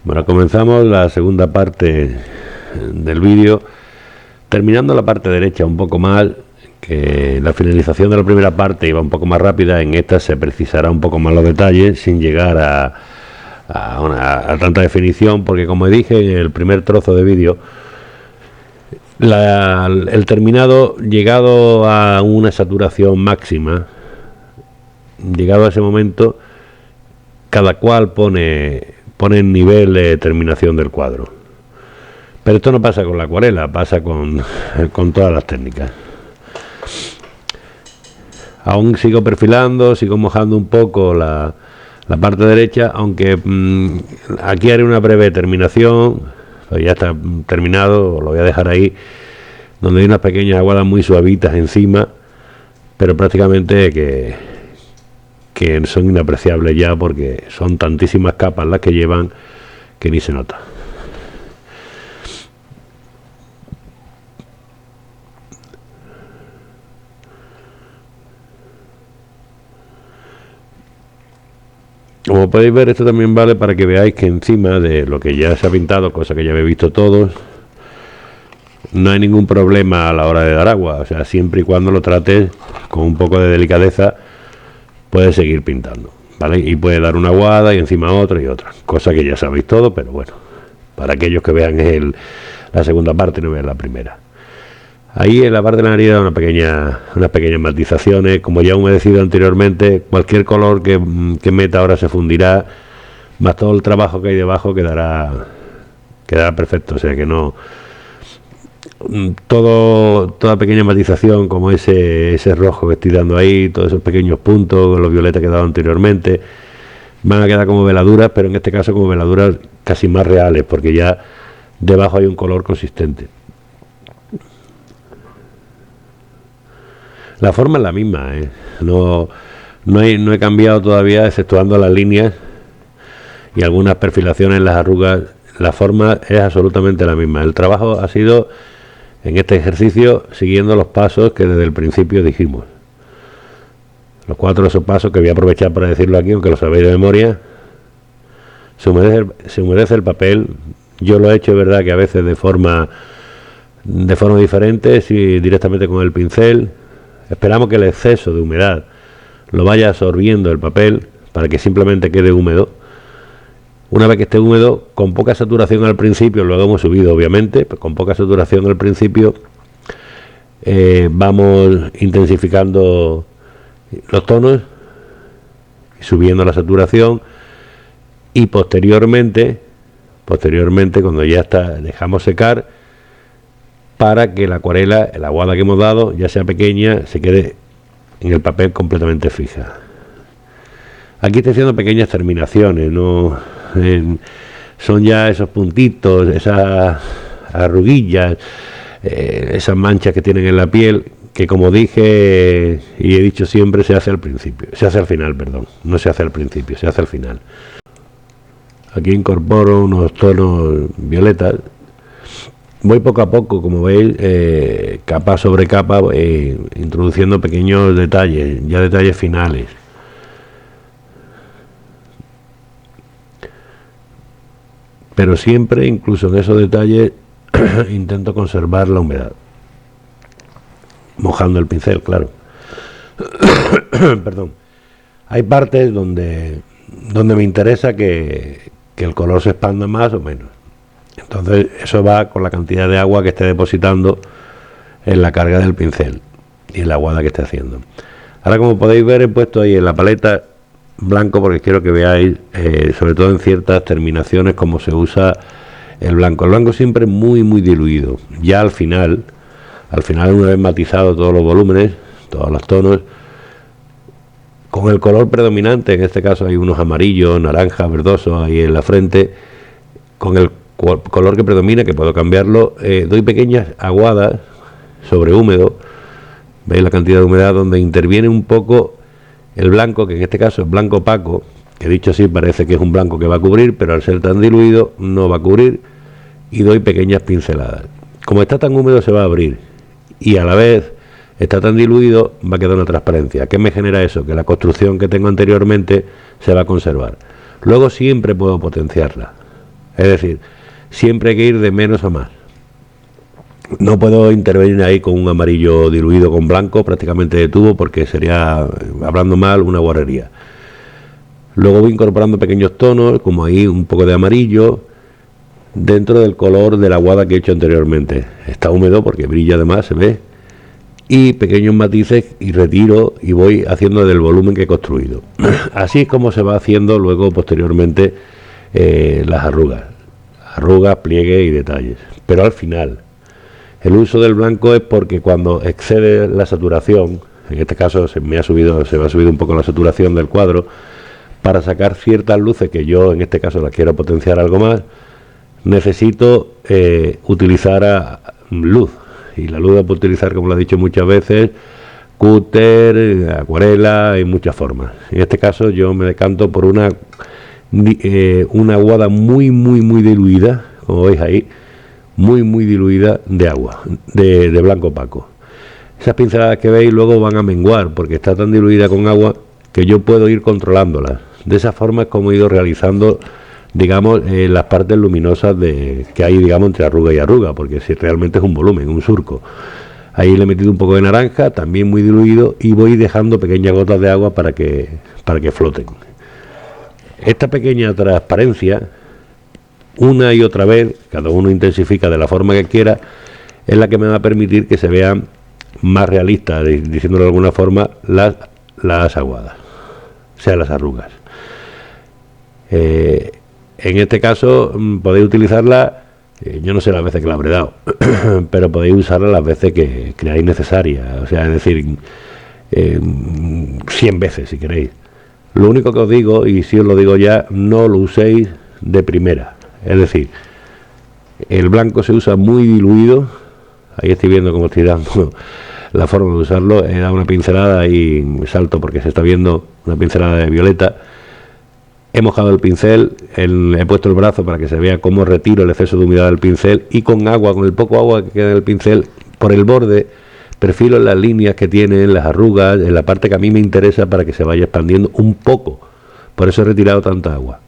Bueno, comenzamos la segunda parte del vídeo, terminando la parte derecha un poco mal, que la finalización de la primera parte iba un poco más rápida. En esta se precisará un poco más los detalles sin llegar a tanta definición, porque como dije en el primer trozo de vídeo, el terminado, llegado a una saturación máxima, llegado a ese momento, cada cual pone el nivel de terminación del cuadro. Pero esto no pasa con la acuarela, pasa con todas las técnicas. Aún sigo perfilando, sigo mojando un poco la parte derecha, aunque aquí haré una breve terminación, pues ya está terminado, lo voy a dejar ahí, donde hay unas pequeñas aguadas muy suavitas encima, pero prácticamente que son inapreciables ya, porque son tantísimas capas las que llevan que ni se nota. Como podéis ver, esto también vale para que veáis que encima de lo que ya se ha pintado, cosa que ya habéis visto todos, no hay ningún problema a la hora de dar agua. O sea, siempre y cuando lo trates con un poco de delicadeza, puedes seguir pintando, ¿vale? Y puede dar una aguada y encima otra y otra, cosa que ya sabéis todo, pero bueno, para aquellos que vean la segunda parte y no vean la primera. Ahí en la parte de la nariz da unas pequeñas matizaciones. Como ya he humedecido anteriormente, cualquier color que meta ahora se fundirá, más todo el trabajo que hay debajo quedará perfecto. O sea que no, toda pequeña matización como ese rojo que estoy dando ahí, todos esos pequeños puntos, los violetas que he dado anteriormente, van a quedar como veladuras, pero en este caso como veladuras casi más reales, porque ya debajo hay un color consistente. La forma es la misma, no he cambiado todavía, exceptuando las líneas y algunas perfilaciones en las arrugas. La forma es absolutamente la misma. El trabajo ha sido en este ejercicio siguiendo los pasos que desde el principio dijimos. Los 4 de esos pasos que voy a aprovechar para decirlo aquí, aunque lo sabéis de memoria. Se humedece el papel. Yo lo he hecho, es verdad, que a veces de forma diferente, si directamente con el pincel. Esperamos que el exceso de humedad lo vaya absorbiendo el papel para que simplemente quede húmedo. Una vez que esté húmedo, con poca saturación al principio, luego hemos subido obviamente, pero con poca saturación al principio, vamos intensificando los tonos y subiendo la saturación, y posteriormente cuando ya está, dejamos secar para que la acuarela, la aguada que hemos dado, ya sea pequeña, se quede en el papel completamente fija. Aquí estoy haciendo pequeñas terminaciones, no son ya esos puntitos, esas arruguillas, esas manchas que tienen en la piel, que como dije y he dicho siempre, se hace al final, no se hace al principio, se hace al final. Aquí incorporo unos tonos violetas. Voy poco a poco, como veis, capa sobre capa, introduciendo pequeños detalles, ya detalles finales. Pero siempre, incluso en esos detalles, intento conservar la humedad, mojando el pincel, claro. Perdón. Hay partes donde me interesa que el color se expanda más o menos. Entonces eso va con la cantidad de agua que esté depositando en la carga del pincel y en la aguada que esté haciendo. Ahora, como podéis ver, he puesto ahí en la paleta blanco porque quiero que veáis, sobre todo en ciertas terminaciones, cómo se usa el blanco. El blanco siempre muy diluido. Ya al final, una vez matizado todos los volúmenes, todos los tonos, con el color predominante, en este caso hay unos amarillos, naranjas, verdosos ahí en la frente, con el color que predomina, que puedo cambiarlo, doy pequeñas aguadas sobre húmedo. Veis la cantidad de humedad donde interviene un poco el blanco, que en este caso es blanco opaco, que dicho así parece que es un blanco que va a cubrir, pero al ser tan diluido no va a cubrir, y doy pequeñas pinceladas. Como está tan húmedo se va a abrir, y a la vez está tan diluido, va a quedar una transparencia. ¿Qué me genera eso? Que la construcción que tengo anteriormente se va a conservar. Luego siempre puedo potenciarla. Es decir, siempre hay que ir de menos a más. No puedo intervenir ahí con un amarillo diluido con blanco prácticamente de tubo, porque sería, hablando mal, una guarrería. Luego voy incorporando pequeños tonos, como ahí un poco de amarillo, dentro del color de la aguada que he hecho anteriormente. Está húmedo porque brilla, además se ve, y pequeños matices, y retiro y voy haciendo del volumen que he construido. Así es como se va haciendo luego posteriormente las arrugas, pliegues y detalles. Pero al final el uso del blanco es porque cuando excede la saturación, en este caso se me ha subido un poco la saturación del cuadro, para sacar ciertas luces que yo en este caso las quiero potenciar algo más, necesito utilizar luz. Y la luz la puedo utilizar, como lo he dicho muchas veces, cúter, acuarela, hay muchas formas. En este caso yo me decanto por una aguada muy diluida, como veis ahí, muy diluida de agua, de blanco opaco. Esas pinceladas que veis luego van a menguar, porque está tan diluida con agua que yo puedo ir controlándolas. De esa forma es como he ido realizando, digamos, las partes luminosas que hay, digamos, entre arruga y arruga, porque si realmente es un volumen, un surco. Ahí le he metido un poco de naranja, también muy diluido, y voy dejando pequeñas gotas de agua para que floten. Esta pequeña transparencia, una y otra vez, cada uno intensifica de la forma que quiera, es la que me va a permitir que se vean más realistas, diciéndolo de alguna forma, las aguadas, o sea, las arrugas. En este caso podéis utilizarla, yo no sé las veces que la habré dado, pero podéis usarla las veces que creáis necesaria, o sea, es decir, 100 veces si queréis. Lo único que os digo, y si os lo digo ya, no lo uséis de primera. Es decir, el blanco se usa muy diluido. Ahí estoy viendo cómo estoy dando la forma de usarlo. He dado una pincelada y salto porque se está viendo una pincelada de violeta. He mojado el pincel, he puesto el brazo para que se vea cómo retiro el exceso de humedad del pincel, y con agua, con el poco agua que queda en el pincel, por el borde perfilo en las líneas que tiene, en las arrugas, en la parte que a mí me interesa, para que se vaya expandiendo un poco. Por eso he retirado tanta agua.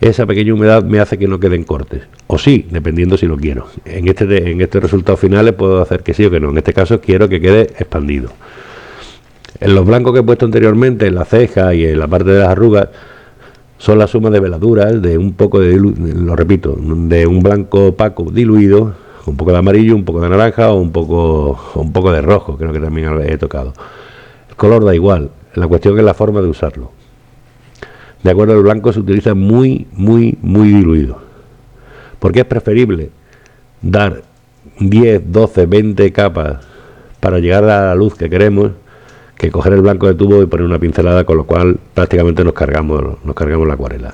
Esa pequeña humedad me hace que no queden cortes, o sí, dependiendo si lo quiero. En este resultado final le puedo hacer que sí o que no. En este caso quiero que quede expandido. En los blancos que he puesto anteriormente, en la ceja y en la parte de las arrugas, son la suma de veladuras de un poco lo repito, de un blanco opaco diluido, un poco de amarillo, un poco de naranja o un poco de rojo, creo que también he tocado. El color da igual, la cuestión es la forma de usarlo. De acuerdo, el blanco se utiliza muy diluido, porque es preferible dar 10, 12, 20 capas para llegar a la luz que queremos, que coger el blanco de tubo y poner una pincelada, con lo cual prácticamente nos cargamos la acuarela.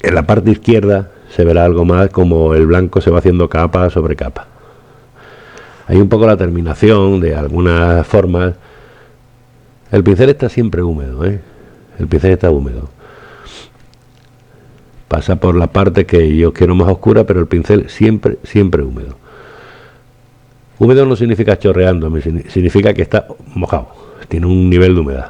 En la parte izquierda se verá algo más como el blanco se va haciendo capa sobre capa. Hay un poco la terminación de algunas formas. El pincel está siempre húmedo, el pincel está húmedo. Pasa por la parte que yo quiero más oscura, pero el pincel siempre húmedo. Húmedo no significa chorreando, significa que está mojado, tiene un nivel de humedad.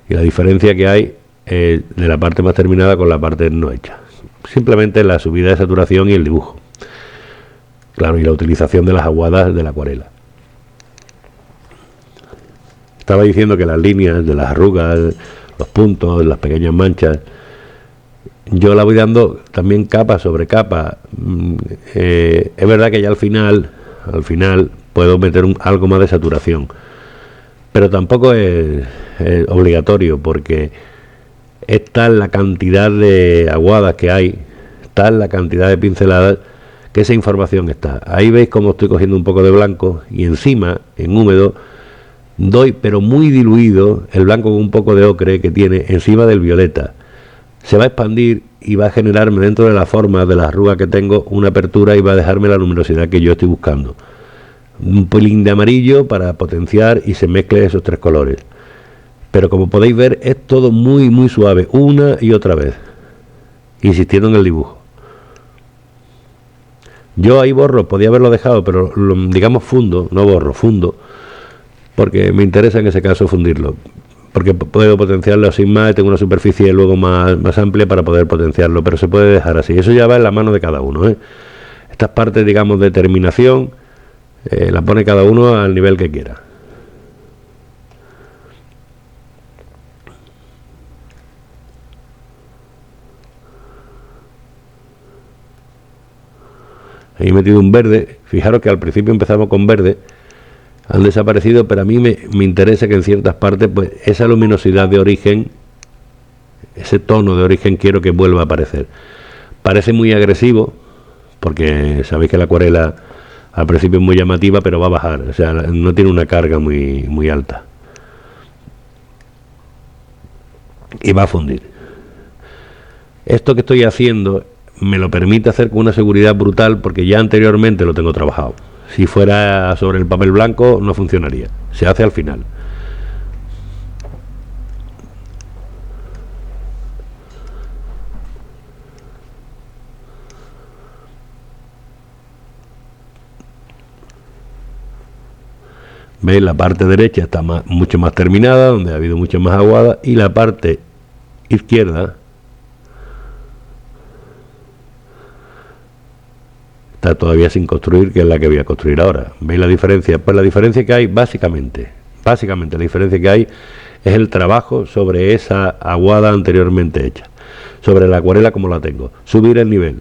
Y la diferencia que hay es de la parte más terminada con la parte no hecha. Simplemente la subida de saturación y el dibujo. Claro, y la utilización de las aguadas de la acuarela. Estaba diciendo que las líneas de las arrugas, los puntos, las pequeñas manchas, yo la voy dando también capa sobre capa. Es verdad que ya al final puedo meter algo más de saturación, pero tampoco es obligatorio, porque es tal la cantidad de aguadas que hay, tal la cantidad de pinceladas, que esa información está. Ahí veis cómo estoy cogiendo un poco de blanco y encima, en húmedo, doy, pero muy diluido, el blanco con un poco de ocre que tiene encima del violeta. Se va a expandir y va a generarme dentro de la forma de la arruga que tengo una apertura, y va a dejarme la luminosidad que yo estoy buscando. Un pelín de amarillo para potenciar y se mezcle esos tres colores. Pero como podéis ver, es todo muy suave, una y otra vez, insistiendo en el dibujo. Yo ahí borro, podía haberlo dejado, pero digamos fundo, no borro, fundo, porque me interesa en ese caso fundirlo. porque puedo potenciarlo sin más, tengo una superficie luego más amplia para poder potenciarlo, pero se puede dejar así. Eso ya va en la mano de cada uno, ¿eh? Estas partes, digamos, de terminación, la pone cada uno al nivel que quiera. Ahí he metido un verde. Fijaros que al principio empezamos con verde, han desaparecido, pero a mí me interesa que en ciertas partes, pues esa luminosidad de origen, ese tono de origen, quiero que vuelva a aparecer. Parece muy agresivo, porque sabéis que la acuarela al principio es muy llamativa, pero va a bajar, o sea, no tiene una carga muy alta. Y va a fundir. Esto que estoy haciendo me lo permite hacer con una seguridad brutal, porque ya anteriormente lo tengo trabajado. Si fuera sobre el papel blanco no funcionaría, se hace al final. ¿Veis? La parte derecha está mucho más terminada, donde ha habido mucho más aguada, y la parte izquierda está todavía sin construir, que es la que voy a construir ahora. ¿Veis la diferencia? Pues la diferencia que hay, básicamente la diferencia que hay es el trabajo sobre esa aguada anteriormente hecha, sobre la acuarela como la tengo, subir el nivel.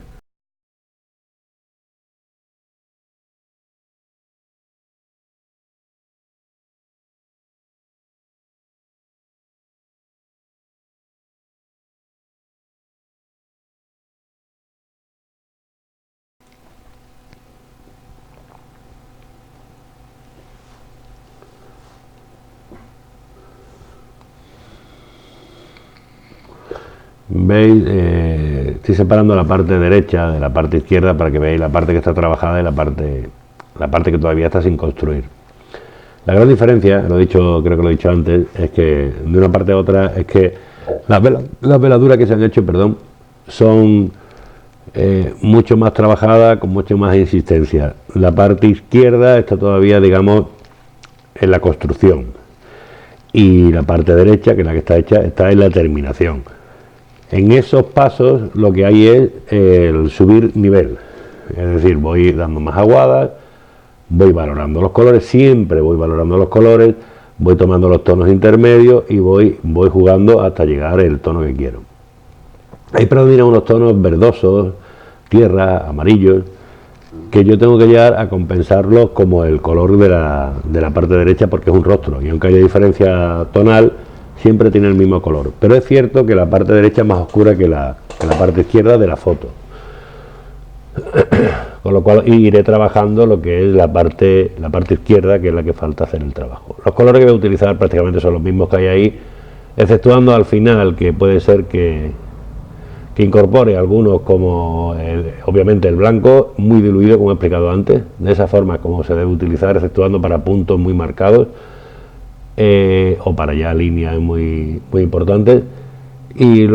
¿Veis? Estoy separando la parte derecha de la parte izquierda para que veáis la parte que está trabajada y la parte que todavía está sin construir. La gran diferencia, lo he dicho, creo que lo he dicho antes, es que de una parte a otra es que las veladuras que se han hecho, perdón, son mucho más trabajadas, con mucho más insistencia. La parte izquierda está todavía, digamos, en la construcción, y la parte derecha, que es la que está hecha, está en la terminación. En esos pasos lo que hay es el subir nivel, es decir, voy dando más aguadas, voy valorando los colores, siempre voy valorando los colores, voy tomando los tonos intermedios y voy jugando hasta llegar al tono que quiero. Ahí predominan unos tonos verdosos, tierra, amarillos, que yo tengo que llegar a compensarlos como el color de la parte derecha, porque es un rostro, y aunque haya diferencia tonal, siempre tiene el mismo color. Pero es cierto que la parte derecha es más oscura que la parte izquierda de la foto. Con lo cual iré trabajando lo que es la parte izquierda, que es la que falta hacer el trabajo. Los colores que voy a utilizar prácticamente son los mismos que hay ahí, exceptuando al final, que puede ser que incorpore algunos, como obviamente el blanco, muy diluido, como he explicado antes, de esa forma como se debe utilizar, exceptuando para puntos muy marcados, o para ya líneas muy importantes, y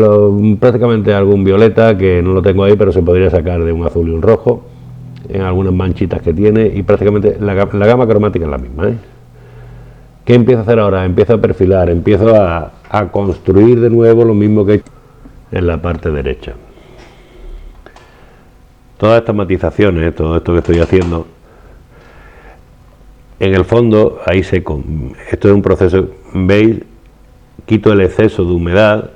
prácticamente algún violeta, que no lo tengo ahí, pero se podría sacar de un azul y un rojo, en algunas manchitas que tiene, y prácticamente la gama cromática es la misma, ¿eh? ¿Qué empiezo a hacer ahora? Empiezo a perfilar, empiezo a construir de nuevo lo mismo que he hecho en la parte derecha. Todas estas matizaciones, todo esto que estoy haciendo, en el fondo, ahí seco. Esto es un proceso, veis, quito el exceso de humedad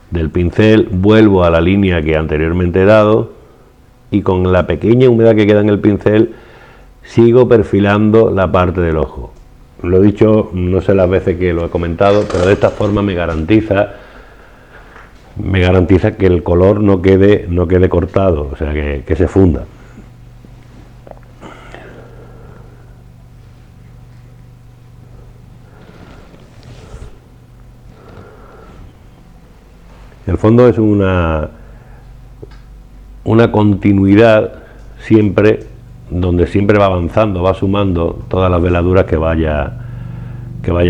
del pincel, vuelvo a la línea que anteriormente he dado, y con la pequeña humedad que queda en el pincel sigo perfilando la parte del ojo. Lo he dicho no sé las veces que lo he comentado, pero de esta forma me garantiza que el color no quede cortado, o sea, que se funda. El fondo es una continuidad siempre, donde siempre va avanzando, va sumando todas las veladuras que vaya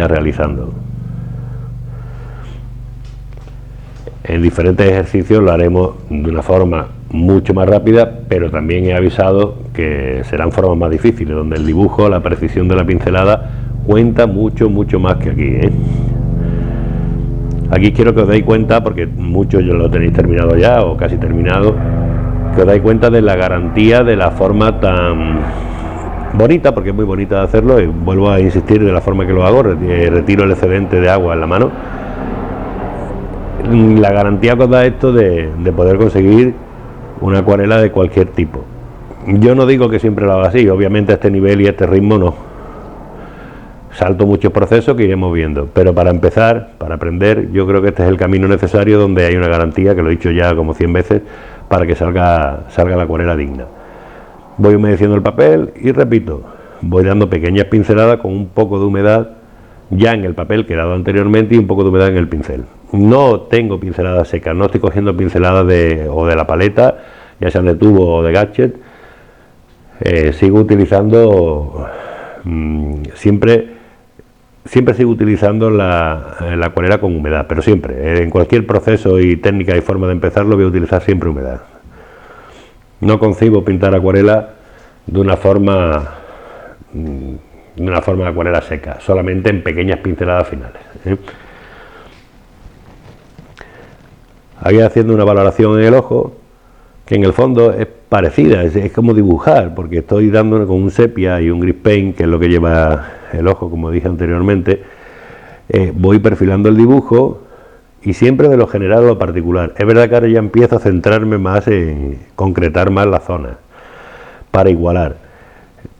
realizando. En diferentes ejercicios lo haremos de una forma mucho más rápida, pero también he avisado que serán formas más difíciles, donde el dibujo, la precisión de la pincelada cuenta mucho más que aquí, ¿eh? Aquí quiero que os deis cuenta, porque muchos ya lo tenéis terminado ya o casi terminado, que os dais cuenta de la garantía de la forma tan bonita, porque es muy bonita de hacerlo, y vuelvo a insistir de la forma que lo hago, retiro el excedente de agua en la mano. La garantía que os da esto de poder conseguir una acuarela de cualquier tipo. Yo no digo que siempre lo haga así, obviamente a este nivel y a este ritmo no. Salto muchos procesos que iremos viendo, pero para empezar, para aprender, yo creo que este es el camino necesario, donde hay una garantía, que lo he dicho ya como 100 veces, para que salga la acuarela digna. Voy humedeciendo el papel y repito, voy dando pequeñas pinceladas con un poco de humedad ya en el papel que he dado anteriormente y un poco de humedad en el pincel. No tengo pinceladas secas, no estoy cogiendo pinceladas de la paleta, ya sean de tubo o de gadget. Sigo utilizando siempre sigo utilizando la acuarela con humedad, pero siempre, en cualquier proceso y técnica y forma de empezarlo, voy a utilizar siempre humedad. No concibo pintar acuarela de una forma de acuarela seca, solamente en pequeñas pinceladas finales. Aquí haciendo una valoración en el ojo, que en el fondo es parecida, es como dibujar, porque estoy dándole con un sepia y un gris paint, que es lo que lleva el ojo, como dije anteriormente. Voy perfilando el dibujo y siempre de lo general a lo particular. Es verdad que ahora ya empiezo a centrarme más en concretar más la zona para igualar.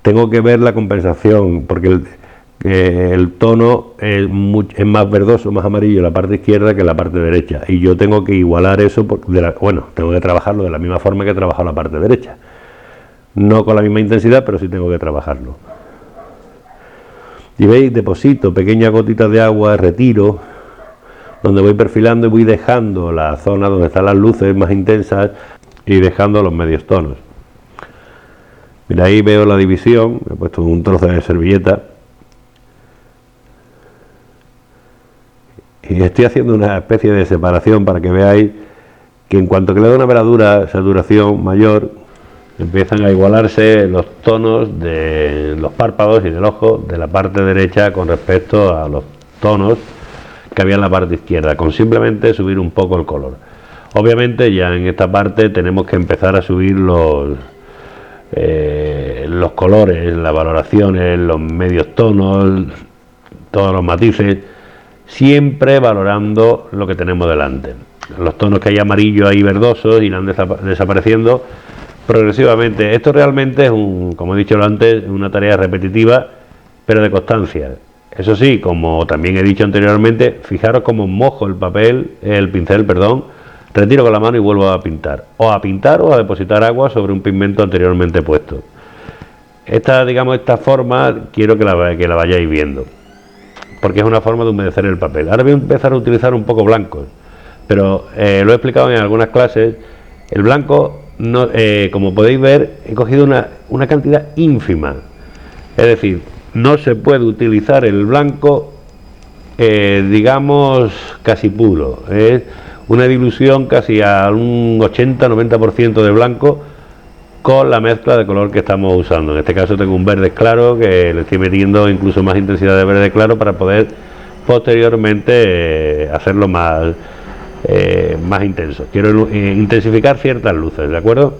Tengo que ver la compensación, porque el tono es más verdoso, más amarillo en la parte izquierda que en la parte derecha, y yo tengo que igualar eso, tengo que trabajarlo de la misma forma que he trabajado la parte derecha, no con la misma intensidad, pero sí tengo que trabajarlo. Y veis, deposito pequeñas gotitas de agua, retiro, donde voy perfilando y voy dejando la zona donde están las luces más intensas y dejando los medios tonos. Mira, ahí veo la división, he puesto un trozo de servilleta y estoy haciendo una especie de separación para que veáis que en cuanto que le doy una veladura, saturación mayor, empiezan a igualarse los tonos de los párpados y del ojo de la parte derecha con respecto a los tonos que había en la parte izquierda, con simplemente subir un poco el color. Obviamente ya en esta parte tenemos que empezar a subir los colores, las valoraciones, los medios tonos, todos los matices, siempre valorando lo que tenemos delante. Los tonos que hay amarillos ahí verdosos irán desapareciendo progresivamente. Esto realmente es como he dicho antes, una tarea repetitiva, pero de constancia. Eso sí, como también he dicho anteriormente, fijaros cómo mojo el pincel, retiro con la mano y vuelvo a pintar o a depositar agua sobre un pigmento anteriormente puesto. Esta forma quiero que la vayáis viendo, porque es una forma de humedecer el papel. Ahora voy a empezar a utilizar un poco blancos, pero lo he explicado en algunas clases. El blanco, no, como podéis ver, he cogido una cantidad ínfima, es decir, no se puede utilizar el blanco digamos casi puro, es una dilución casi a un 80-90% de blanco con la mezcla de color que estamos usando. En este caso tengo un verde claro que le estoy metiendo incluso más intensidad de verde claro para poder posteriormente hacerlo más intenso. Quiero intensificar ciertas luces, ¿de acuerdo?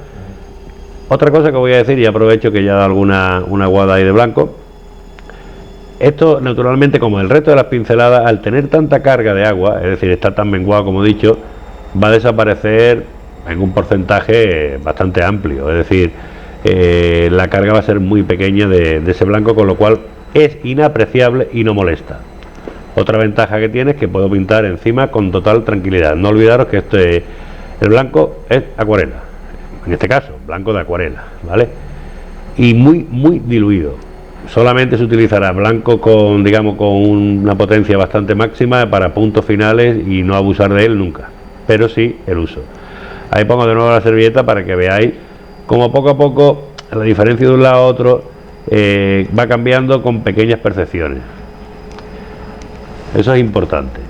Otra cosa que voy a decir, y aprovecho que ya da una guada ahí de blanco. Esto, naturalmente, como el resto de las pinceladas, al tener tanta carga de agua, es decir, está tan menguado como he dicho, va a desaparecer en un porcentaje bastante amplio. Es decir, la carga va a ser muy pequeña de ese blanco, con lo cual es inapreciable y no molesta. Otra ventaja que tiene es que puedo pintar encima con total tranquilidad. No olvidaros que el blanco es acuarela, en este caso, blanco de acuarela, ¿vale? Y muy diluido. Solamente se utilizará blanco con una potencia bastante máxima para puntos finales y no abusar de él nunca, pero sí el uso. Ahí pongo de nuevo la servilleta para que veáis cómo poco a poco la diferencia de un lado a otro va cambiando con pequeñas percepciones. Eso es importante.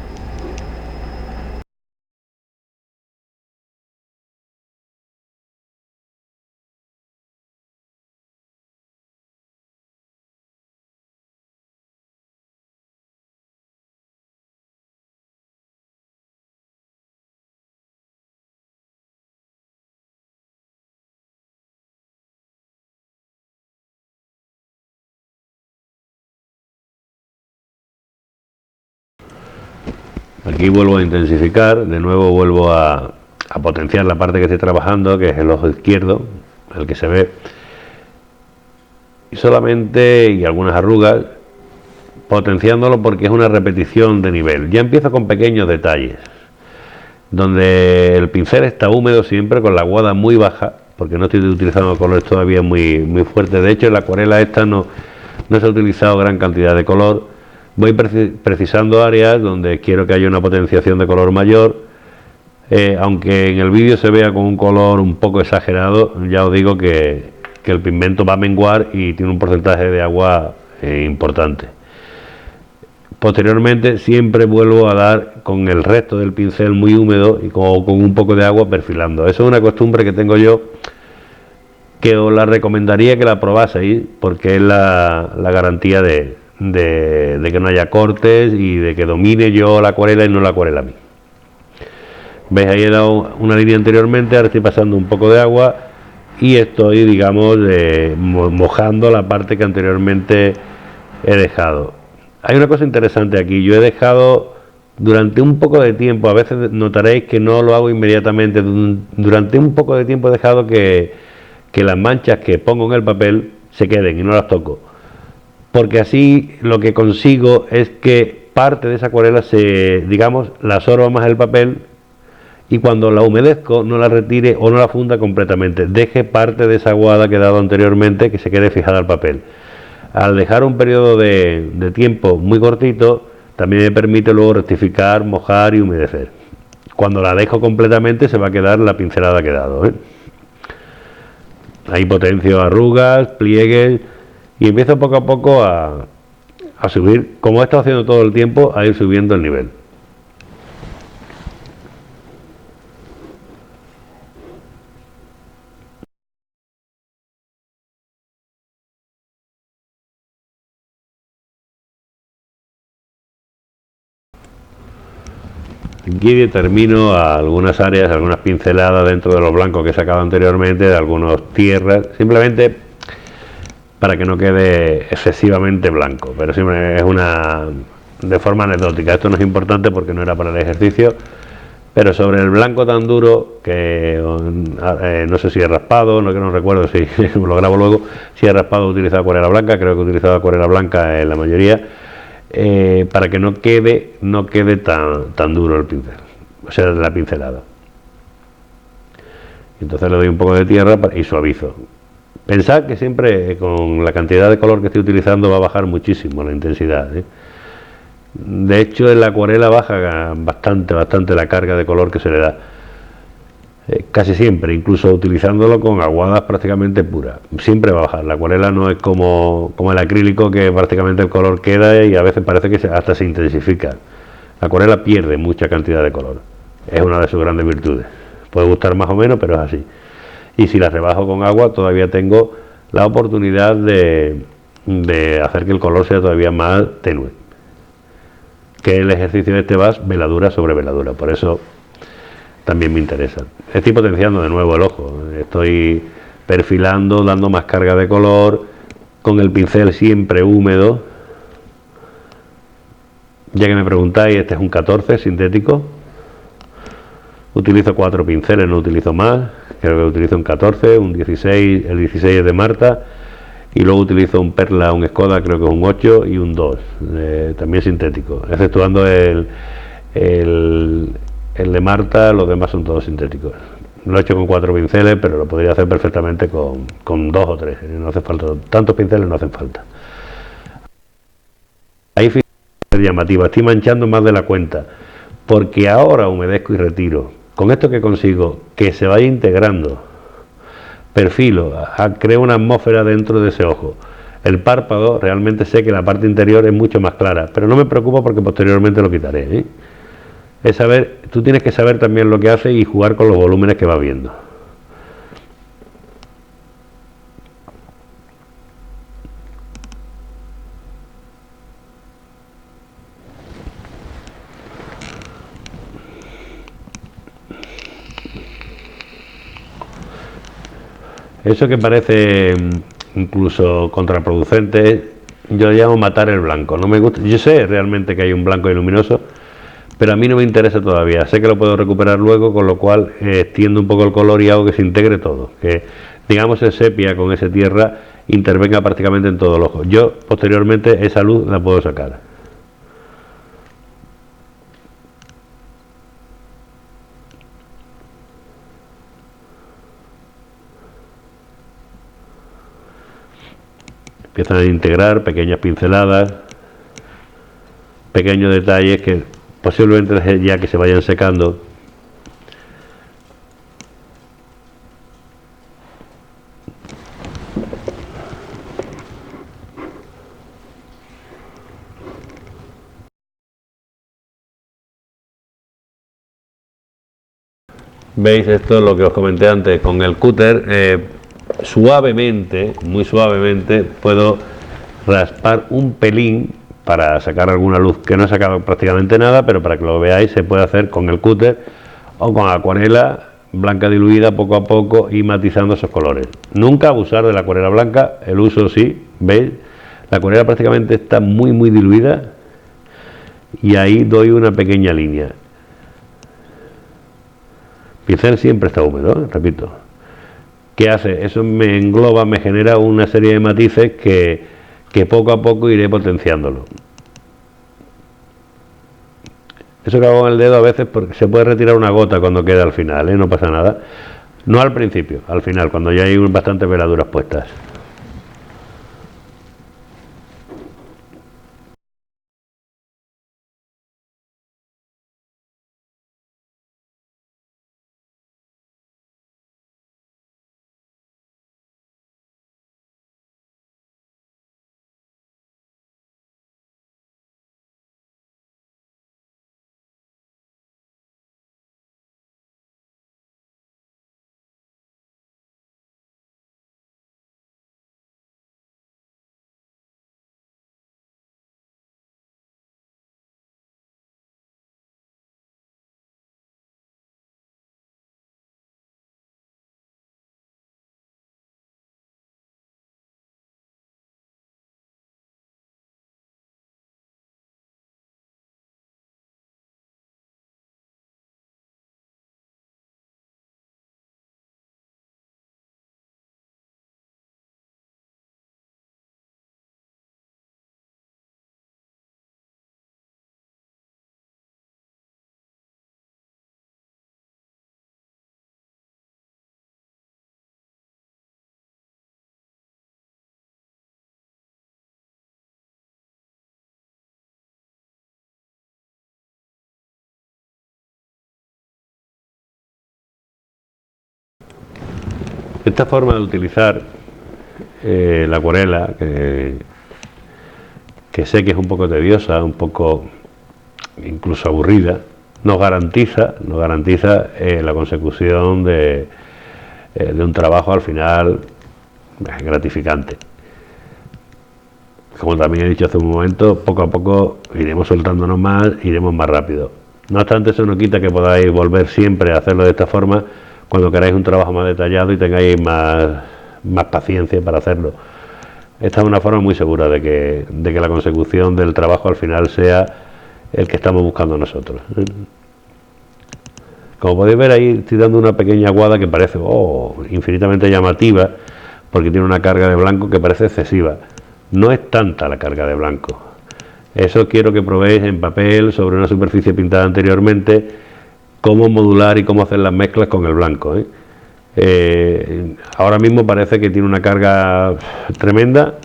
Aquí vuelvo a intensificar, de nuevo vuelvo a potenciar la parte que estoy trabajando, que es el ojo izquierdo, el que se ve, y solamente, y algunas arrugas, potenciándolo porque es una repetición de nivel. Ya empiezo con pequeños detalles, donde el pincel está húmedo siempre, con la aguada muy baja, porque no estoy utilizando colores todavía muy fuertes. De hecho, en la acuarela esta no se ha utilizado gran cantidad de color. Voy precisando áreas donde quiero que haya una potenciación de color mayor, aunque en el vídeo se vea con un color un poco exagerado. Ya os digo que el pigmento va a menguar y tiene un porcentaje de agua importante. Posteriormente siempre vuelvo a dar con el resto del pincel muy húmedo y con un poco de agua perfilando. Eso es una costumbre que tengo yo, que os la recomendaría que la probaseis, porque es la garantía de que no haya cortes y de que domine yo la acuarela y no la acuarela a mí. Veis, ahí he dado una línea anteriormente, ahora estoy pasando un poco de agua y estoy, digamos, mojando la parte que anteriormente he dejado. Hay una cosa interesante aquí, yo he dejado durante un poco de tiempo, a veces notaréis que no lo hago inmediatamente, durante un poco de tiempo he dejado que las manchas que pongo en el papel se queden y no las toco, porque así lo que consigo es que parte de esa acuarela la absorba más el papel, y cuando la humedezco no la retire o no la funda completamente, deje parte de esa aguada que he dado anteriormente que se quede fijada al papel. Al dejar un periodo de tiempo muy cortito, también me permite luego rectificar, mojar y humedecer. Cuando la dejo completamente se va a quedar la pincelada que he dado, ¿eh? Ahí potencio arrugas, pliegues, y empiezo poco a poco a subir, como he estado haciendo todo el tiempo, a ir subiendo el nivel. Aquí determino algunas áreas, algunas pinceladas dentro de los blancos que he sacado anteriormente, de algunas tierras, simplemente para que no quede excesivamente blanco, pero siempre es de forma anecdótica. Esto no es importante porque no era para el ejercicio, pero sobre el blanco tan duro que no sé si he raspado, no recuerdo si lo grabo luego, si he raspado o utilizado acuarela blanca, creo que he utilizado acuarela blanca en la mayoría. Para que no quede tan duro el pincel, o sea, la pincelada. Entonces le doy un poco de tierra y suavizo. Pensad que siempre con la cantidad de color que estoy utilizando va a bajar muchísimo la intensidad, ¿eh? De hecho, en la acuarela baja bastante la carga de color que se le da. Casi siempre, incluso utilizándolo con aguadas prácticamente puras, siempre va a bajar. La acuarela no es como el acrílico, que prácticamente el color queda y a veces parece que hasta se intensifica. La acuarela pierde mucha cantidad de color, es una de sus grandes virtudes. Puede gustar más o menos, pero es así. Y si la rebajo con agua, todavía tengo la oportunidad de hacer que el color sea todavía más tenue. Que el ejercicio de este vas veladura sobre veladura, por eso también me interesa. Estoy potenciando de nuevo el ojo, estoy perfilando, dando más carga de color, con el pincel siempre húmedo. Ya que me preguntáis, este es un 14 sintético. Utilizo 4 pinceles, no utilizo más. Creo que utilizo un 14, un 16, el 16 es de Marta. Y luego utilizo un Perla, un Skoda, creo que es un 8 y un 2, también sintético. Exceptuando el de Marta, los demás son todos sintéticos. Lo he hecho con 4 pinceles, pero lo podría hacer perfectamente con 2 o 3. No hace falta, tantos pinceles no hacen falta. Ahí es llamativa, estoy manchando más de la cuenta, porque ahora humedezco y retiro. Con esto que consigo, que se vaya integrando, perfilo, creo una atmósfera dentro de ese ojo. El párpado, realmente sé que la parte interior es mucho más clara, pero no me preocupa porque posteriormente lo quitaré, ¿eh? Es saber, tú tienes que saber también lo que hace y jugar con los volúmenes que vas viendo. Eso que parece incluso contraproducente, yo lo llamo matar el blanco. No me gusta, yo sé realmente que hay un blanco y luminoso, pero a mí no me interesa todavía. Sé que lo puedo recuperar luego, con lo cual extiendo un poco el color y hago que se integre todo, que digamos el sepia con esa tierra intervenga prácticamente en todo el ojo. Yo posteriormente esa luz la puedo sacar. Empiezan a integrar pequeñas pinceladas, pequeños detalles que posiblemente ya que se vayan secando. ¿Veis? Esto es lo que os comenté antes. Con el cúter, suavemente, muy suavemente, puedo raspar un pelín para sacar alguna luz, que no he sacado prácticamente nada, pero para que lo veáis se puede hacer con el cúter o con acuarela blanca diluida poco a poco y matizando esos colores. Nunca abusar de la acuarela blanca, el uso sí, ¿veis? La acuarela prácticamente está muy diluida y ahí doy una pequeña línea. El pincel siempre está húmedo, repito. ¿Qué hace? Eso me engloba, me genera una serie de matices que poco a poco iré potenciándolo. Eso que hago con el dedo a veces porque se puede retirar una gota cuando queda al final, no pasa nada. No al principio, al final, cuando ya hay bastantes veladuras puestas. Esta forma de utilizar la acuarela, que sé que es un poco tediosa, un poco incluso aburrida, nos garantiza la consecución de un trabajo al final gratificante. Como también he dicho hace un momento, poco a poco iremos soltándonos más, iremos más rápido. No obstante, eso no quita que podáis volver siempre a hacerlo de esta forma cuando queráis un trabajo más detallado y tengáis más paciencia para hacerlo. Esta es una forma muy segura de que la consecución del trabajo al final sea el que estamos buscando nosotros. Como podéis ver, ahí estoy dando una pequeña aguada que parece infinitamente llamativa, porque tiene una carga de blanco que parece excesiva. No es tanta la carga de blanco. Eso quiero que probéis en papel, sobre una superficie pintada anteriormente, cómo modular y cómo hacer las mezclas con el blanco. Ahora mismo parece que tiene una carga tremenda.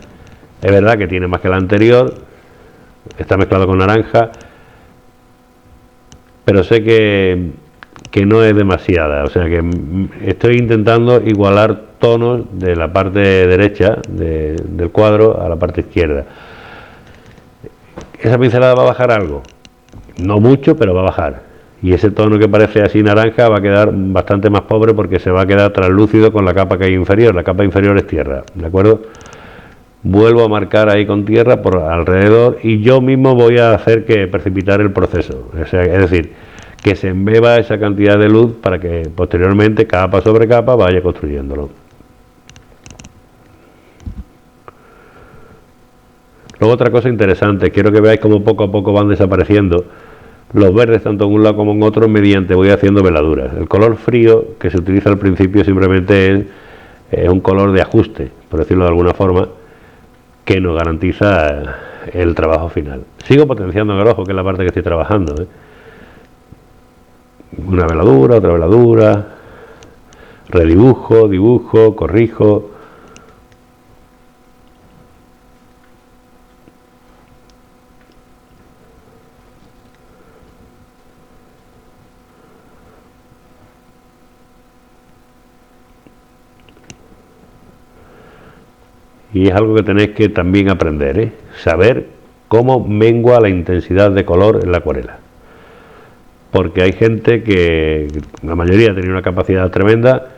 Es verdad que tiene más que la anterior, está mezclado con naranja, pero sé que no es demasiada, o sea que estoy intentando igualar tonos de la parte derecha del cuadro a la parte izquierda. ¿Esa pincelada va a bajar algo? No mucho, pero va a bajar. Y ese tono que parece así naranja va a quedar bastante más pobre porque se va a quedar translúcido con la capa que hay inferior. La capa inferior es tierra, ¿de acuerdo? Vuelvo a marcar ahí con tierra por alrededor y yo mismo voy a hacer que precipitar el proceso. O sea, es decir, que se embeba esa cantidad de luz para que posteriormente, capa sobre capa, vaya construyéndolo. Luego otra cosa interesante, quiero que veáis cómo poco a poco van desapareciendo los verdes tanto en un lado como en otro mediante voy haciendo veladuras. El color frío que se utiliza al principio simplemente es un color de ajuste, por decirlo de alguna forma, que nos garantiza el trabajo final. Sigo potenciando en el ojo, que es la parte que estoy trabajando, ¿eh? Una veladura, otra veladura, redibujo, dibujo, corrijo. Y es algo que tenéis que también aprender, ¿eh? Saber cómo mengua la intensidad de color en la acuarela. Porque hay gente que, la mayoría tiene una capacidad tremenda,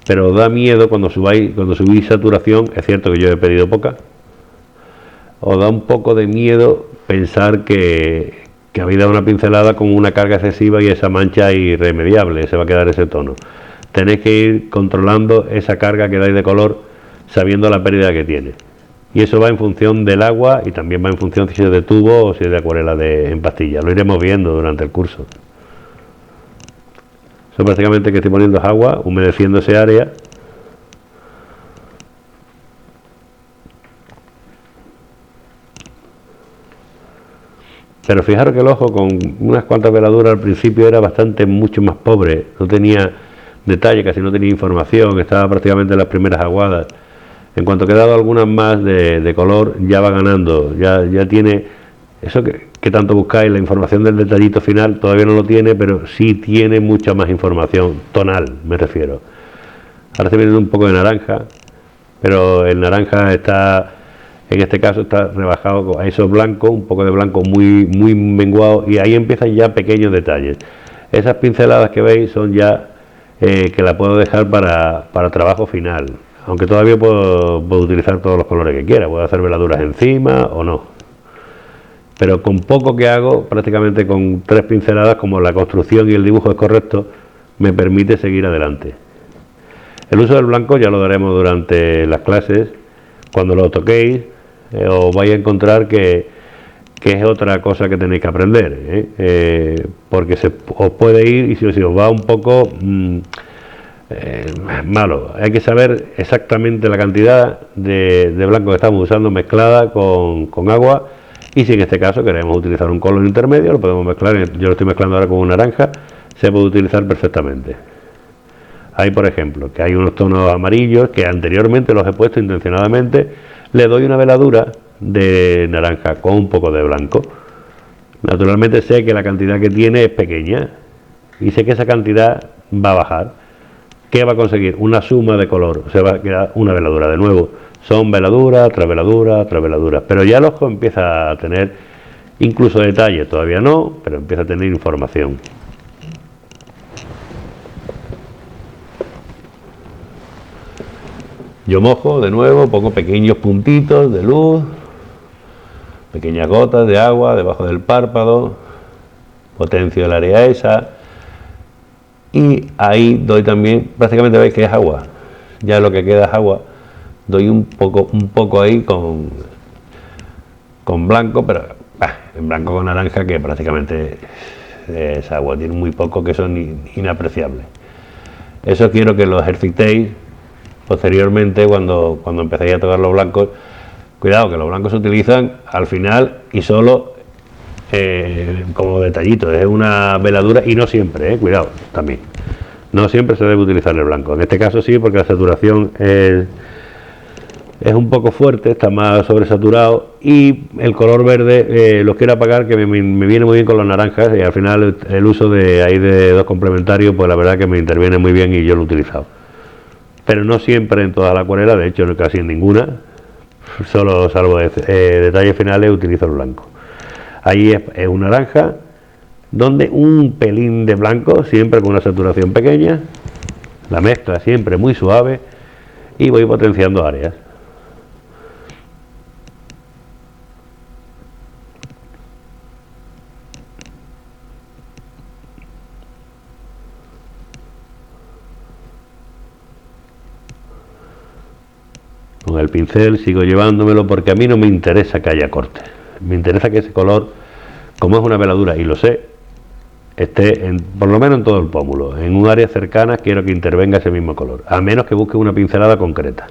pero da miedo cuando subís saturación. Es cierto que yo he pedido poca, os da un poco de miedo pensar que habéis dado una pincelada con una carga excesiva y esa mancha es irremediable, se va a quedar ese tono. Tenéis que ir controlando esa carga que dais de color, sabiendo la pérdida que tiene. Y eso va en función del agua y también va en función si es de tubo o si es de acuarela en pastilla. Lo iremos viendo durante el curso. Eso prácticamente que estoy poniendo es agua, humedeciendo ese área. Pero fijaros que el ojo con unas cuantas veladuras al principio era mucho más pobre, no tenía detalle, casi no tenía información, estaba prácticamente en las primeras aguadas. En cuanto que he dado algunas más de color, ya va ganando, ya tiene eso que tanto buscáis, la información del detallito final, todavía no lo tiene, pero sí tiene mucha más información, tonal me refiero. Ahora estoy viendo un poco de naranja, pero el naranja está, en este caso está rebajado a esos blancos, un poco de blanco muy menguado, y ahí empiezan ya pequeños detalles. Esas pinceladas que veis son ya que la puedo dejar para trabajo final. Aunque todavía puedo utilizar todos los colores que quiera, puedo hacer veladuras encima o no. Pero con poco que hago, prácticamente con 3 pinceladas, como la construcción y el dibujo es correcto, me permite seguir adelante. El uso del blanco ya lo daremos durante las clases. Cuando lo toquéis, os vais a encontrar que es otra cosa que tenéis que aprender, porque os puede ir y si os va un poco... malo. Hay que saber exactamente la cantidad de blanco que estamos usando mezclada con agua, y si en este caso queremos utilizar un color intermedio, lo podemos mezclar. Yo lo estoy mezclando ahora con un naranja, se puede utilizar perfectamente. Hay, por ejemplo, que hay unos tonos amarillos que anteriormente los he puesto intencionadamente, le doy una veladura de naranja con un poco de blanco. Naturalmente sé que la cantidad que tiene es pequeña y sé que esa cantidad va a bajar. ¿Qué va a conseguir? Una suma de color, se va a quedar una veladura de nuevo. Son veladuras, tras veladuras, tras veladuras. Pero ya el ojo empieza a tener incluso detalles, todavía no, pero empieza a tener información. Yo mojo de nuevo, pongo pequeños puntitos de luz, pequeñas gotas de agua debajo del párpado, potencio el área esa. Y ahí doy también, prácticamente veis que es agua, ya lo que queda es agua, doy un poco ahí con blanco, pero en blanco con naranja, que prácticamente es agua, tiene muy poco, que son inapreciables. Eso quiero que lo ejercitéis posteriormente cuando empecéis a tocar los blancos. Cuidado, que los blancos se utilizan al final y solo como detallito, es una veladura, y no siempre, cuidado también, no siempre se debe utilizar el blanco. En este caso sí, porque la saturación es un poco fuerte, está más sobresaturado, y el color verde lo quiero apagar, que me viene muy bien con los naranjas, y al final el uso de dos complementarios, pues la verdad que me interviene muy bien y yo lo he utilizado, pero no siempre en toda la acuarela, de hecho casi en ninguna, solo salvo detalles finales utilizo el blanco. Ahí es un naranja, donde un pelín de blanco, siempre con una saturación pequeña, la mezcla siempre muy suave, y voy potenciando áreas. Con el pincel sigo llevándomelo, porque a mí no me interesa que haya corte. Me interesa que ese color, como es una veladura, y lo sé, esté por lo menos en todo el pómulo. En un área cercana quiero que intervenga ese mismo color, a menos que busque una pincelada concreta.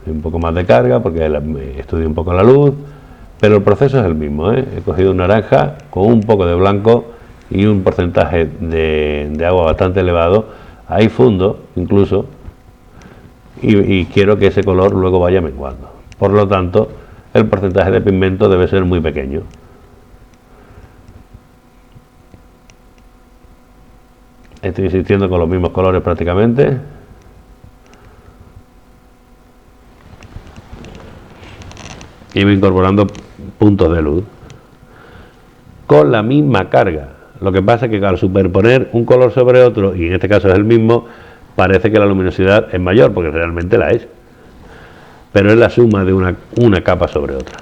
Un poco más de carga porque estudio un poco la luz, pero el proceso es el mismo, ¿eh? He cogido un naranja con un poco de blanco y un porcentaje de agua bastante elevado, ahí fundo incluso, y quiero que ese color luego vaya menguando. Por lo tanto, el porcentaje de pigmento debe ser muy pequeño. Estoy insistiendo con los mismos colores prácticamente. Y voy incorporando puntos de luz con la misma carga. Lo que pasa es que al superponer un color sobre otro, y en este caso es el mismo, parece que la luminosidad es mayor, porque realmente la es, pero es la suma de una capa sobre otra.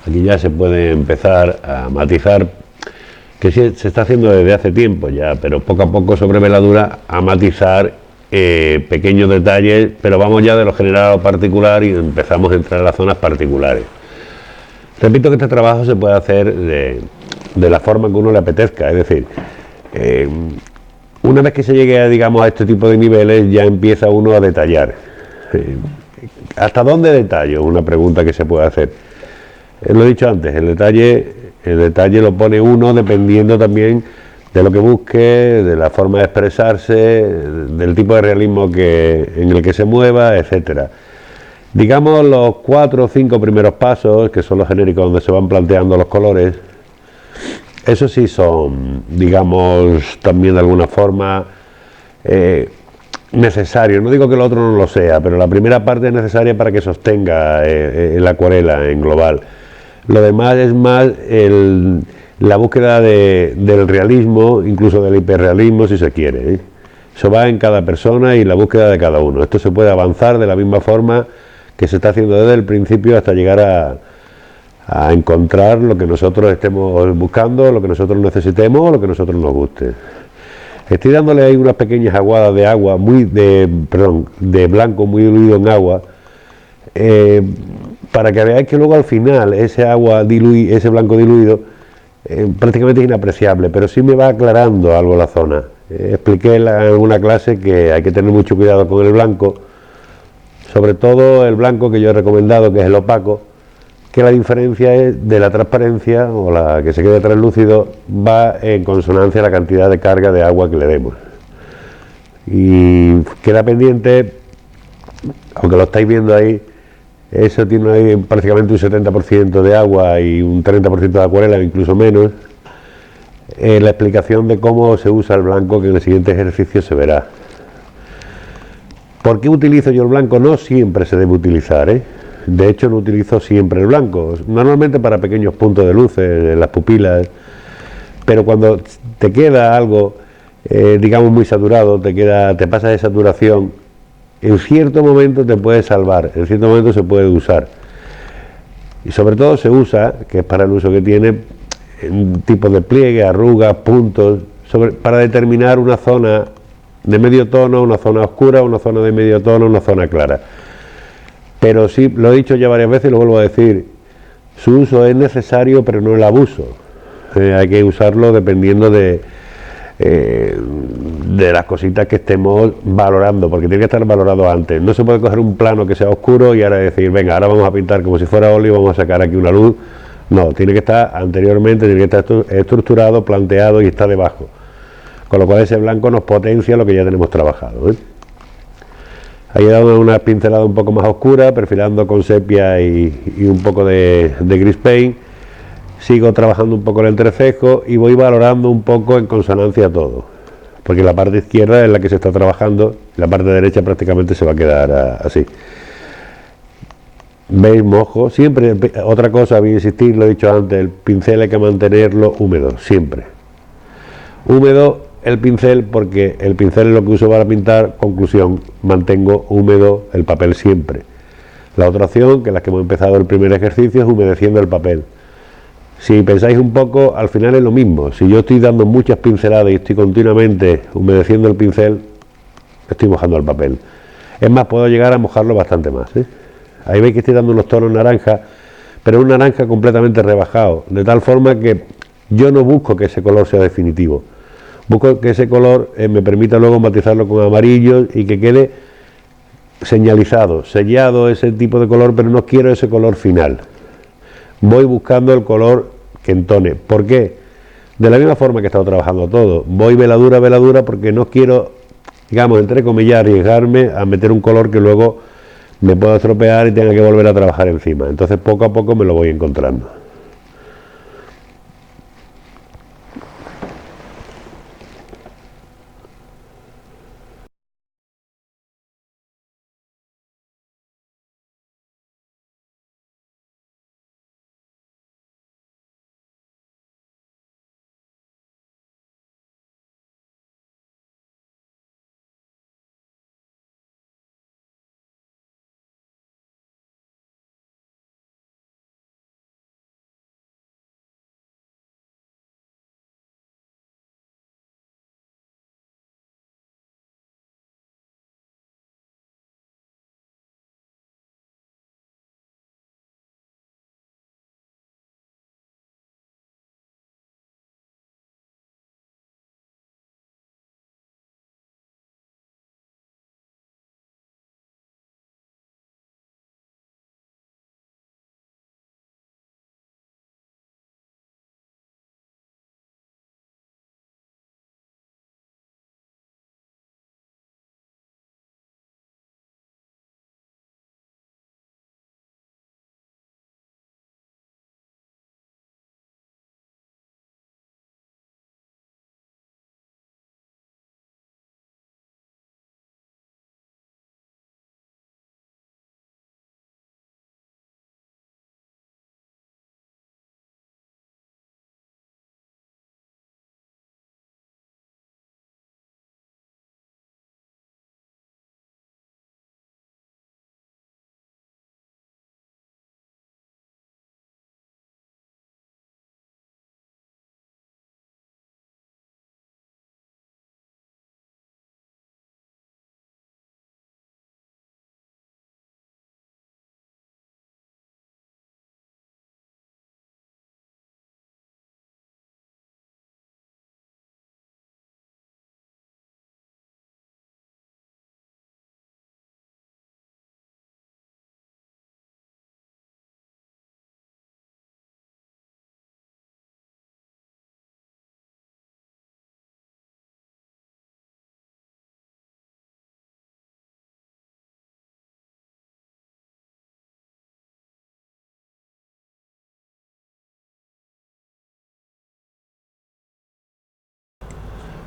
Aquí ya se puede empezar a matizar, que se está haciendo desde hace tiempo ya, pero poco a poco sobre veladura a matizar pequeños detalles, pero vamos ya de lo general a lo particular y empezamos a entrar en las zonas particulares. Repito que este trabajo se puede hacer de la forma que uno le apetezca, es decir, una vez que se llegue a, digamos, a este tipo de niveles ya empieza uno a detallar. ¿Hasta dónde detallo? Una pregunta que se puede hacer. Lo he dicho antes, el detalle lo pone uno dependiendo también de lo que busque, de la forma de expresarse, del tipo de realismo en el que se mueva, etcétera. Digamos los 4 o 5 primeros pasos, que son los genéricos donde se van planteando los colores, esos sí son, digamos, también de alguna forma necesarios. No digo que lo otro no lo sea, pero la primera parte es necesaria para que sostenga la acuarela en global. Lo demás es más la búsqueda del realismo, incluso del hiperrealismo si se quiere, ¿eh? Eso va en cada persona y la búsqueda de cada uno. Esto se puede avanzar de la misma forma que se está haciendo desde el principio hasta llegar a encontrar lo que nosotros estemos buscando, lo que nosotros necesitemos o lo que a nosotros nos guste. Estoy dándole ahí unas pequeñas aguadas de agua, de blanco muy diluido en agua, para que veáis que luego al final ese blanco diluido prácticamente es inapreciable, pero sí me va aclarando algo la zona. Expliqué en alguna clase que hay que tener mucho cuidado con el blanco, sobre todo el blanco que yo he recomendado, que es el opaco, que la diferencia es de la transparencia o la que se quede translúcido, va en consonancia a la cantidad de carga de agua que le demos. Y queda pendiente, aunque lo estáis viendo ahí, eso tiene ahí prácticamente un 70% de agua y un 30% de acuarela, incluso menos. La explicación de cómo se usa el blanco, que en el siguiente ejercicio se verá. ¿Por qué utilizo yo el blanco? No siempre se debe utilizar, ¿eh? De hecho no utilizo siempre el blanco, normalmente para pequeños puntos de luces en las pupilas, pero cuando te queda algo, digamos muy saturado, te pasa de saturación, en cierto momento te puede salvar, en cierto momento se puede usar. Y sobre todo se usa, que es para el uso que tiene, en tipos de pliegue, arrugas, puntos, para determinar una zona de medio tono, una zona oscura, una zona de medio tono, una zona clara. Pero sí, lo he dicho ya varias veces y lo vuelvo a decir, su uso es necesario pero no el abuso. Hay que usarlo dependiendo de las cositas que estemos valorando, porque tiene que estar valorado antes. No se puede coger un plano que sea oscuro y ahora decir, venga, ahora vamos a pintar como si fuera óleo y vamos a sacar aquí una luz. No, tiene que estar anteriormente, tiene que estar estructurado, planteado y está debajo. Con lo cual ese blanco nos potencia lo que ya tenemos trabajado, ¿eh? Ahí he dado una pincelada un poco más oscura, perfilando con sepia y un poco de grease paint. sigo trabajando un poco el entrecejo y voy valorando un poco en consonancia todo, porque la parte izquierda es la que se está trabajando, la parte derecha prácticamente se va a quedar así. ¿Veis? Mojo, siempre, otra cosa, voy a insistir, lo he dicho antes, el pincel hay que mantenerlo húmedo, siempre. Húmedo el pincel, porque el pincel es lo que uso para pintar. Conclusión, mantengo húmedo el papel siempre. La otra opción, que es la que hemos empezado el primer ejercicio, es humedeciendo el papel. Si pensáis un poco, al final es lo mismo. Si yo estoy dando muchas pinceladas y estoy continuamente humedeciendo el pincel, estoy mojando el papel. Es más, puedo llegar a mojarlo bastante más, ¿eh? Ahí veis que estoy dando unos tonos naranja, pero un naranja completamente rebajado, de tal forma que yo no busco que ese color sea definitivo. Busco que ese color me permita luego matizarlo con amarillo y que quede señalizado, sellado ese tipo de color, pero no quiero ese color final. Voy buscando el color que entone. ¿Por qué? De la misma forma que he estado trabajando todo. Voy veladura a veladura porque no quiero, digamos, entre comillas, arriesgarme a meter un color que luego me pueda estropear y tenga que volver a trabajar encima. Entonces poco a poco me lo voy encontrando.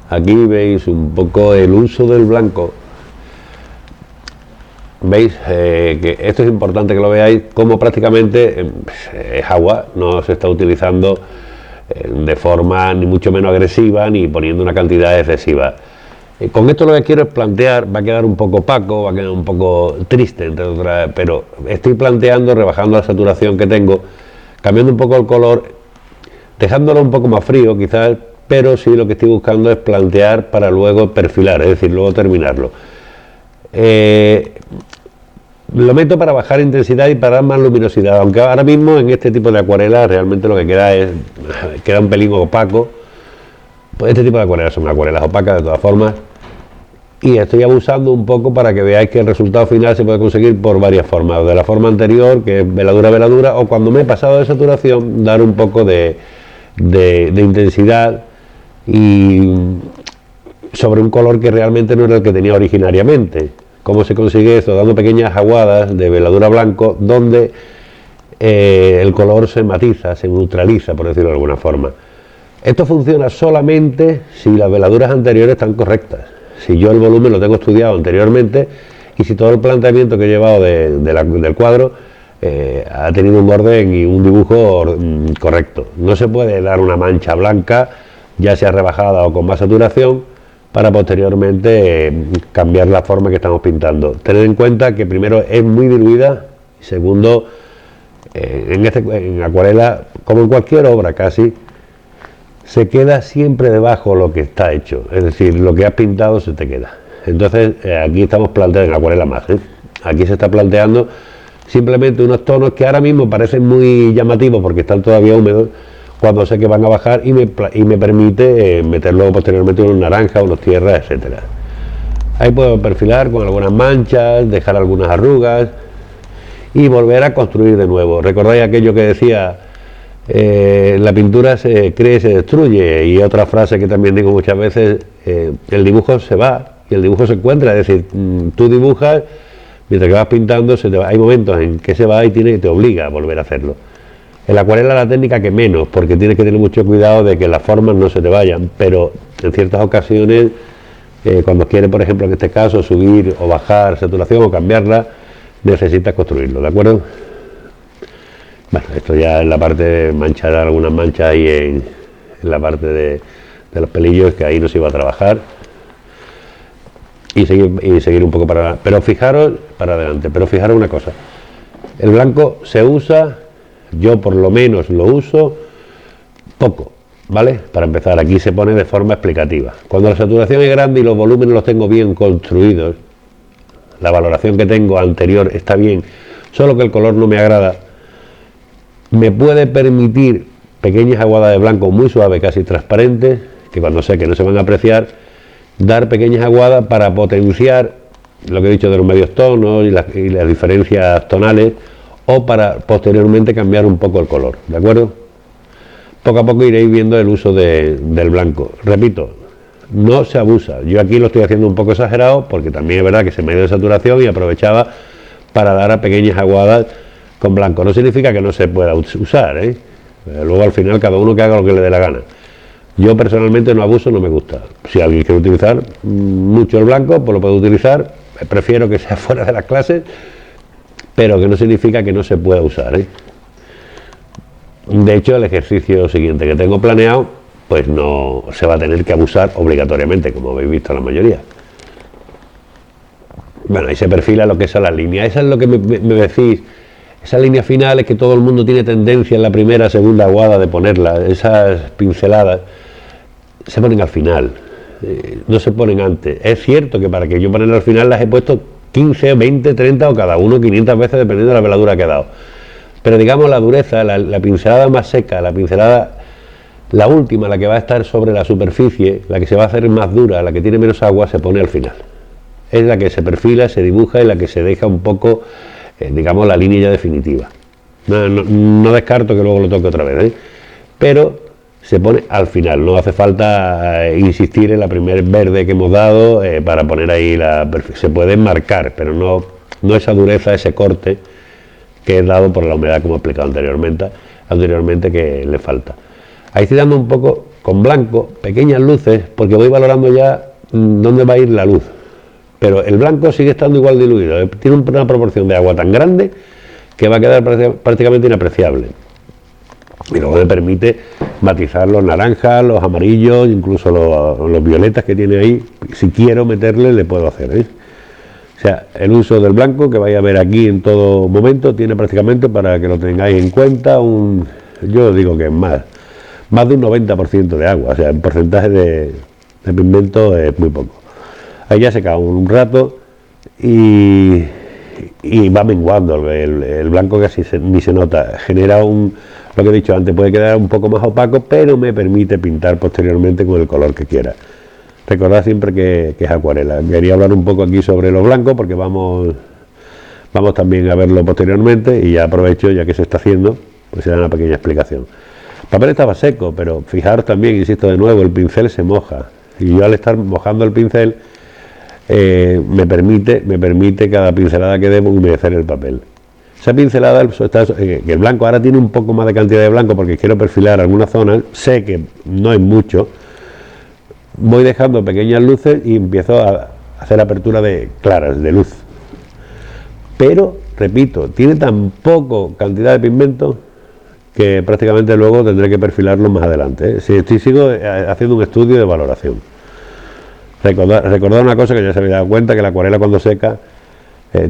Aquí veis un poco el uso del blanco. Veis que esto es importante que lo veáis, como prácticamente es agua, no se está utilizando de forma ni mucho menos agresiva ni poniendo una cantidad excesiva. Con esto lo que quiero es plantear, va a quedar un poco opaco, va a quedar un poco triste, entre otras, pero estoy planteando, rebajando la saturación que tengo, cambiando un poco el color, dejándolo un poco más frío quizás, pero sí lo que estoy buscando es plantear para luego perfilar, es decir, luego terminarlo. Lo meto para bajar intensidad y para dar más luminosidad, aunque ahora mismo en este tipo de acuarelas realmente lo que queda un pelín opaco. Pues este tipo de acuarelas son acuarelas opacas de todas formas, y estoy abusando un poco para que veáis que el resultado final se puede conseguir por varias formas, de la forma anterior, que es veladura a veladura, o cuando me he pasado de saturación, dar un poco de intensidad y sobre un color que realmente no era el que tenía originariamente. ¿Cómo se consigue esto? Dando pequeñas aguadas de veladura blanco, donde el color se matiza, se neutraliza, por decirlo de alguna forma. Esto funciona solamente si las veladuras anteriores están correctas. Si yo el volumen lo tengo estudiado anteriormente y si todo el planteamiento que he llevado del cuadro ha tenido un orden y un dibujo correcto. No se puede dar una mancha blanca, ya sea rebajada o con más saturación, para posteriormente cambiar la forma que estamos pintando. Tened en cuenta que primero es muy diluida y segundo, en acuarela, como en cualquier obra casi, se queda siempre debajo lo que está hecho, es decir, lo que has pintado se te queda. Entonces aquí estamos planteando, en acuarela más, aquí se está planteando simplemente unos tonos que ahora mismo parecen muy llamativos porque están todavía húmedos, cuando sé que van a bajar y me permite meterlo posteriormente unos naranjas, unos tierras, etcétera. Ahí puedo perfilar con algunas manchas, dejar algunas arrugas y volver a construir de nuevo. ¿Recordáis aquello que decía la pintura se crea y se destruye? Y otra frase que también digo muchas veces, el dibujo se va y el dibujo se encuentra, es decir, tú dibujas, mientras que vas pintando hay momentos en que se va y te obliga a volver a hacerlo. En la acuarela la técnica que menos, porque tienes que tener mucho cuidado de que las formas no se te vayan, pero en ciertas ocasiones, cuando quieres, por ejemplo, en este caso, subir o bajar saturación o cambiarla, necesitas construirlo, ¿de acuerdo? Bueno, esto ya en la parte de manchar algunas manchas ahí en la parte de los pelillos, que ahí no se iba a trabajar. Y seguir un poco para adelante. Pero fijaros, para adelante, pero fijaros una cosa. El blanco se usa, yo por lo menos lo uso poco, ¿vale? Para empezar, aquí se pone de forma explicativa. Cuando la saturación es grande y los volúmenes los tengo bien construidos, la valoración que tengo anterior está bien, solo que el color no me agrada, me puede permitir pequeñas aguadas de blanco muy suaves, casi transparentes, que cuando sé que no se van a apreciar, dar pequeñas aguadas para potenciar lo que he dicho de los medios tonos y las diferencias tonales, o para posteriormente cambiar un poco el color, ¿de acuerdo? Poco a poco iréis viendo el uso del blanco. Repito, no se abusa. Yo aquí lo estoy haciendo un poco exagerado porque también es verdad que se me dio de saturación y aprovechaba para dar a pequeñas aguadas con blanco. No significa que no se pueda usar, ¿eh? Luego al final cada uno que haga lo que le dé la gana. Yo personalmente no abuso, no me gusta. Si alguien quiere utilizar mucho el blanco, pues lo puede utilizar. Prefiero que sea fuera de las clases, pero que no significa que no se pueda usar, ¿eh? De hecho, el ejercicio siguiente que tengo planeado, pues no se va a tener que abusar obligatoriamente, como habéis visto la mayoría. Bueno, ahí se perfila lo que son las líneas. Esa es lo que me decís. Esas líneas finales que todo el mundo tiene tendencia en la primera, segunda aguada de ponerlas, esas pinceladas, se ponen al final, no se ponen antes. Es cierto que para que yo ponerlas al final las he puesto 15, 20, 30 o cada uno 500 veces dependiendo de la veladura que he dado. Pero digamos la dureza, la pincelada más seca, la pincelada, la última, la que va a estar sobre la superficie, la que se va a hacer más dura, la que tiene menos agua, se pone al final. Es la que se perfila, se dibuja y la que se deja un poco, digamos, la línea ya definitiva. No descarto que luego lo toque otra vez, ¿eh? Pero se pone al final, no hace falta insistir en la primer verde que hemos dado para poner ahí se puede marcar, pero no esa dureza, ese corte que es dado por la humedad, como he explicado anteriormente que le falta. Ahí estoy dando un poco con blanco, pequeñas luces, porque voy valorando ya dónde va a ir la luz. Pero el blanco sigue estando igual diluido, tiene una proporción de agua tan grande que va a quedar prácticamente inapreciable. Y luego me permite matizar los naranjas, los amarillos, incluso los violetas que tiene ahí. Si quiero meterle, le puedo hacer, ¿eh? O sea, el uso del blanco que vais a ver aquí en todo momento tiene prácticamente, para que lo tengáis en cuenta, yo digo que es más de un 90% de agua. O sea, el porcentaje de pigmento es muy poco. Ahí ya se queda un rato y va menguando el blanco, casi ni se nota. Genera lo que he dicho antes, puede quedar un poco más opaco, pero me permite pintar posteriormente con el color que quiera. Recordad siempre que es acuarela. Quería hablar un poco aquí sobre los blancos porque vamos también a verlo posteriormente, y ya aprovecho, ya que se está haciendo, pues se da una pequeña explicación. El papel estaba seco, pero fijaros también, insisto de nuevo, el pincel se moja, y yo al estar mojando el pincel me permite cada pincelada que debo humedecer el papel. esa pincelada, que el blanco ahora tiene un poco más de cantidad de blanco porque quiero perfilar algunas zonas, sé que no es mucho, voy dejando pequeñas luces y empiezo a hacer apertura de claras, de luz. Pero, repito, tiene tan poco cantidad de pigmento que prácticamente luego tendré que perfilarlo más adelante. Si sigo haciendo un estudio de valoración. Recordar una cosa que ya se había dado cuenta, que la acuarela cuando seca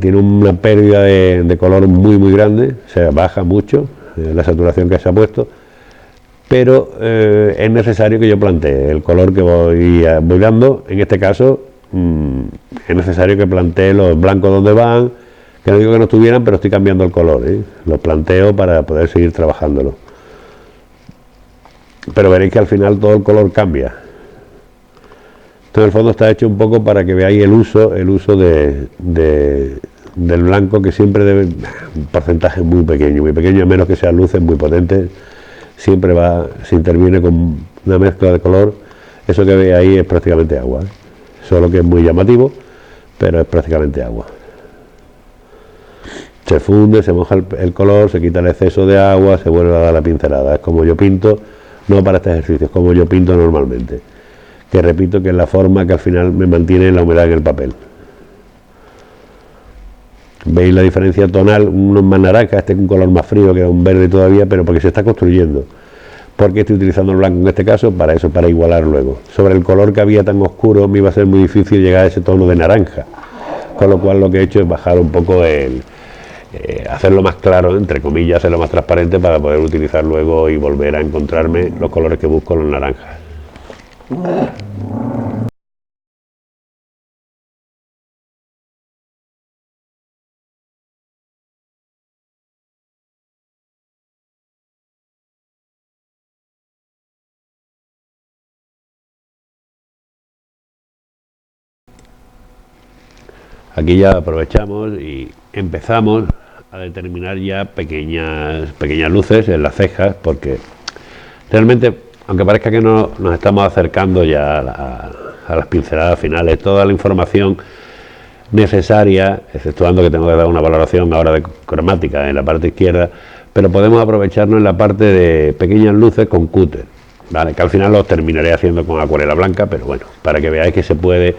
tiene una pérdida de color muy grande, se baja mucho la saturación que se ha puesto, pero es necesario que yo plantee el color que voy dando. En este caso es necesario que plantee los blancos donde van, que no digo que no estuvieran, pero estoy cambiando el color, los planteo para poder seguir trabajándolo, pero veréis que al final todo el color cambia. Esto en el fondo está hecho un poco para que veáis el uso del blanco, que siempre debe, un porcentaje muy pequeño, a menos que sean luces muy potentes, siempre se interviene con una mezcla de color. Eso que veis ahí es prácticamente agua, solo que es muy llamativo, pero es prácticamente agua. Se funde, se moja el color, se quita el exceso de agua, se vuelve a dar la pincelada. Es como yo pinto, no para este ejercicio, es como yo pinto normalmente, que repito que es la forma que al final me mantiene la humedad en el papel. Veis la diferencia tonal, uno es más naranja, este es un color más frío, que es un verde todavía, pero porque se está construyendo. ¿Por qué estoy utilizando el blanco en este caso? Para eso, para igualar luego. Sobre el color que había tan oscuro me iba a ser muy difícil llegar a ese tono de naranja, con lo cual lo que he hecho es bajar un poco hacerlo más claro, entre comillas, hacerlo más transparente para poder utilizar luego y volver a encontrarme los colores que busco en los naranjas. Aquí ya aprovechamos y empezamos a determinar ya pequeñas luces en las cejas, porque realmente, aunque parezca que no nos estamos acercando ya a las pinceladas finales, toda la información necesaria, exceptuando que tengo que dar una valoración ahora de cromática en la parte izquierda, pero podemos aprovecharnos en la parte de pequeñas luces con cúter, ¿vale? Que al final los terminaré haciendo con acuarela blanca, pero bueno, para que veáis que se puede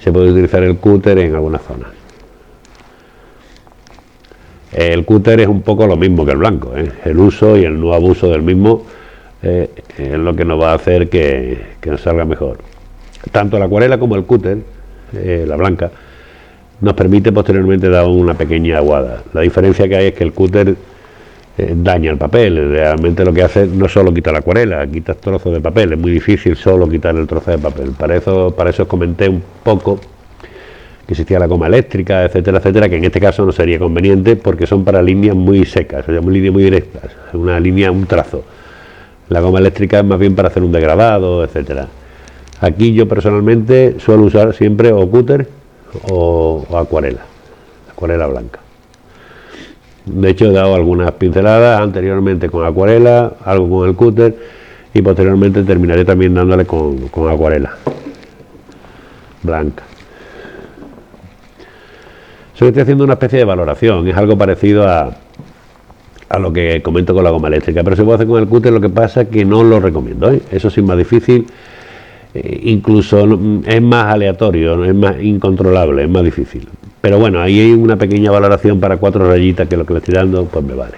utilizar el cúter en algunas zonas. El cúter es un poco lo mismo que el blanco, el uso y el no abuso del mismo es lo que nos va a hacer que nos salga mejor. Tanto la acuarela como el cúter, la blanca, nos permite posteriormente dar una pequeña aguada. La diferencia que hay es que el cúter daña el papel. Realmente lo que hace no solo quita la acuarela, quita trozos de papel. Es muy difícil solo quitar el trozo de papel. Para eso os comenté un poco que existía la goma eléctrica, etcétera, etcétera, que en este caso no sería conveniente porque son para líneas muy secas, o sea, líneas muy directas, una línea, un trazo. La goma eléctrica es más bien para hacer un degradado, etcétera. Aquí yo personalmente suelo usar siempre o cúter o acuarela blanca. De hecho he dado algunas pinceladas anteriormente con acuarela, algo con el cúter, y posteriormente terminaré también dándole con acuarela blanca. Solo estoy haciendo una especie de valoración, es algo parecido a lo que comento con la goma eléctrica, pero se puede hacer con el cúter. Lo que pasa es que no lo recomiendo, eso sí es más difícil, incluso es más aleatorio, es más incontrolable, es más difícil. Pero bueno, ahí hay una pequeña valoración para 4 rayitas, que lo que le estoy dando pues me vale.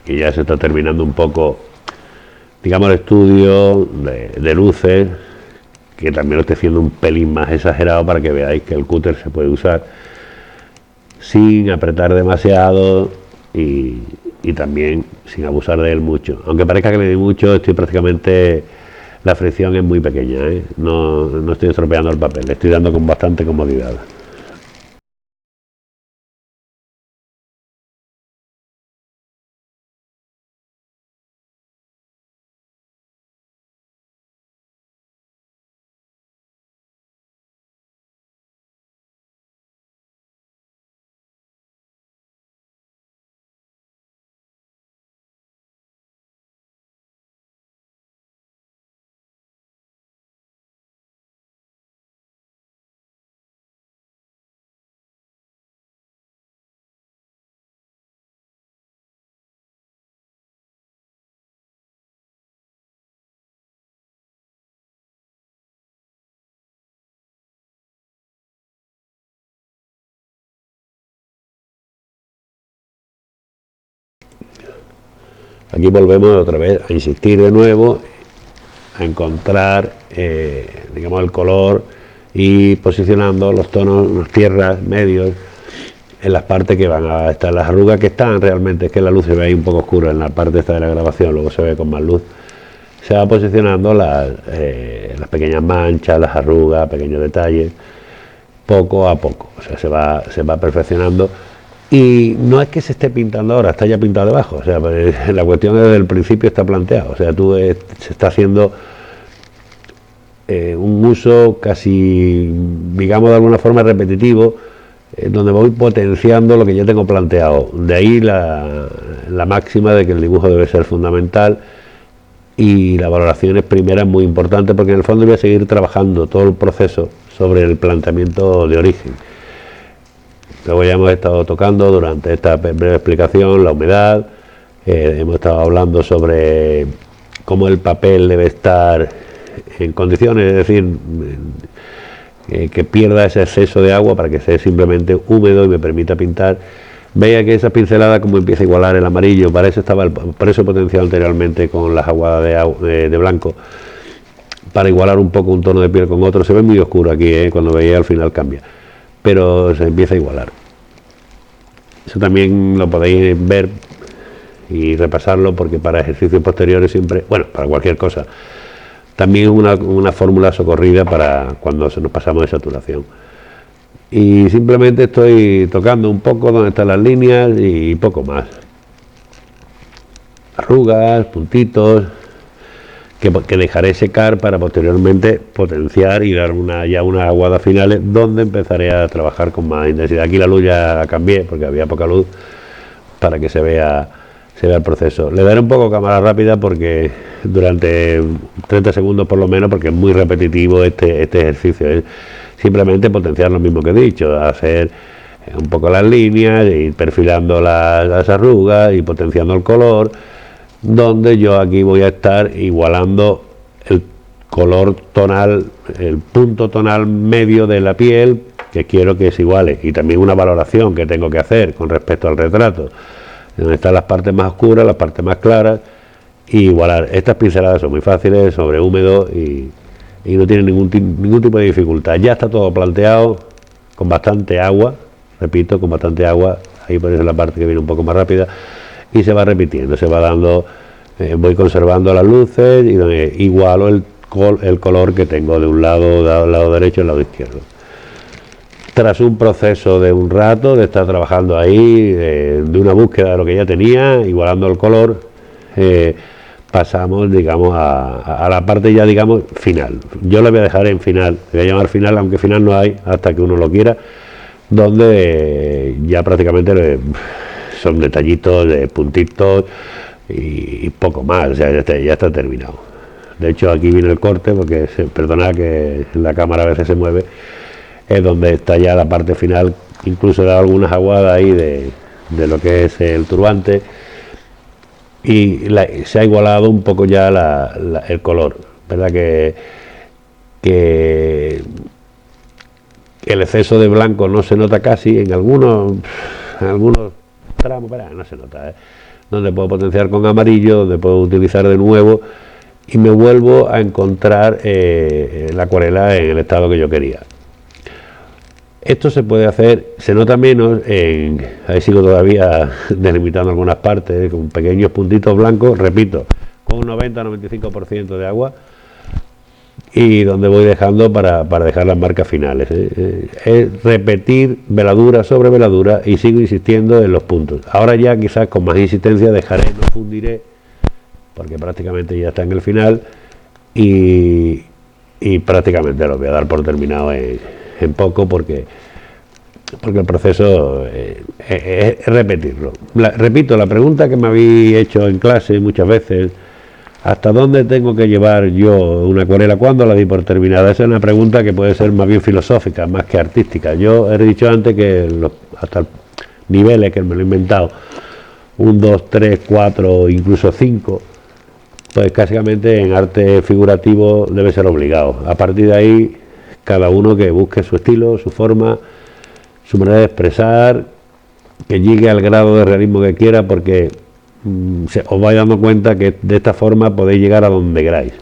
y ya se está terminando un poco, digamos, el estudio de luces, que también lo estoy haciendo un pelín más exagerado para que veáis que el cúter se puede usar sin apretar demasiado y también sin abusar de él mucho. Aunque parezca que le di mucho, estoy prácticamente, la fricción es muy pequeña, ¿eh? No estoy estropeando el papel, le estoy dando con bastante comodidad. Aquí volvemos otra vez a insistir de nuevo, a encontrar, digamos, el color y posicionando los tonos, las tierras, medios, en las partes que van a estar las arrugas que están realmente, es que la luz se ve ahí un poco oscura en la parte esta de la grabación, luego se ve con más luz, se va posicionando las pequeñas manchas, las arrugas, pequeños detalles, poco a poco, o sea, se va perfeccionando. Y no es que se esté pintando ahora, está ya pintado debajo, o sea, la cuestión desde el principio está planteado, o sea, se está haciendo un uso casi, digamos, de alguna forma repetitivo, donde voy potenciando lo que ya tengo planteado. De ahí la máxima de que el dibujo debe ser fundamental y la valoración es primera, es muy importante, porque en el fondo voy a seguir trabajando todo el proceso sobre el planteamiento de origen. Luego ya hemos estado tocando durante esta breve explicación la humedad, hemos estado hablando sobre cómo el papel debe estar en condiciones, es decir, que pierda ese exceso de agua para que sea simplemente húmedo y me permita pintar. Veía que esa pincelada como empieza a igualar el amarillo, para eso estaba por eso potenciado anteriormente con las aguadas de blanco, para igualar un poco un tono de piel con otro. Se ve muy oscuro aquí, cuando veía al final cambia, pero se empieza a igualar. Eso también lo podéis ver y repasarlo, porque para ejercicios posteriores siempre, bueno, para cualquier cosa, también es una fórmula socorrida para cuando nos pasamos de saturación. Y simplemente estoy tocando un poco donde están las líneas y poco más. Arrugas, puntitos, que dejaré secar para posteriormente potenciar y dar ya unas aguadas finales donde empezaré a trabajar con más intensidad. Aquí la luz ya la cambié porque había poca luz, para que se vea el proceso. Le daré un poco cámara rápida porque durante 30 segundos por lo menos, porque es muy repetitivo este ejercicio. Es simplemente potenciar lo mismo que he dicho, hacer un poco las líneas, ir perfilando las arrugas y potenciando el color, donde yo aquí voy a estar igualando el color tonal, el punto tonal medio de la piel, que quiero que se iguale, y también una valoración que tengo que hacer con respecto al retrato, donde están las partes más oscuras, las partes más claras, y igualar. Estas pinceladas son muy fáciles, sobre húmedo, y no tienen ningún tipo de dificultad. Ya está todo planteado con bastante agua, repito, con bastante agua, ahí por eso la parte que viene un poco más rápida, y se va repitiendo, se va dando, voy conservando las luces y igualo el color que tengo de un lado, del lado derecho y del lado izquierdo. Tras un proceso de un rato, de estar trabajando ahí, de una búsqueda de lo que ya tenía, igualando el color, pasamos, digamos, a la parte ya, digamos, final. Yo la voy a dejar en final, le voy a llamar final, aunque final no hay, hasta que uno lo quiera, donde ya prácticamente son detallitos, de puntitos y poco más, o sea, ya está terminado. De hecho, aquí viene el corte, porque perdona que la cámara a veces se mueve, es donde está ya la parte final. Incluso he dado algunas aguadas ahí de lo que es el turbante, y se ha igualado un poco ya el color, verdad que el exceso de blanco no se nota casi en algunos tramos, no se nota, donde puedo potenciar con amarillo, donde puedo utilizar de nuevo y me vuelvo a encontrar la acuarela en el estado que yo quería. Esto se puede hacer, se nota menos, ahí sigo todavía delimitando algunas partes, con pequeños puntitos blancos, repito, con un 90-95% de agua, y donde voy dejando para dejar las marcas finales. Es repetir veladura sobre veladura y sigo insistiendo en los puntos. Ahora ya quizás con más insistencia dejaré, no fundiré, porque prácticamente ya está en el final, y, y prácticamente lo voy a dar por terminado en poco, porque el proceso es repetirlo. Repito, la pregunta que me habéis hecho en clase muchas veces: ¿hasta dónde tengo que llevar yo una acuarela? ¿Cuándo la di por terminada? Esa es una pregunta que puede ser más bien filosófica, más que artística. Yo he dicho antes que hasta niveles que me lo he inventado, 1, 2, 3, 4, incluso 5, pues básicamente en arte figurativo debe ser obligado. A partir de ahí, cada uno que busque su estilo, su forma, su manera de expresar, que llegue al grado de realismo que quiera, porque os vais dando cuenta que de esta forma podéis llegar a donde queráis.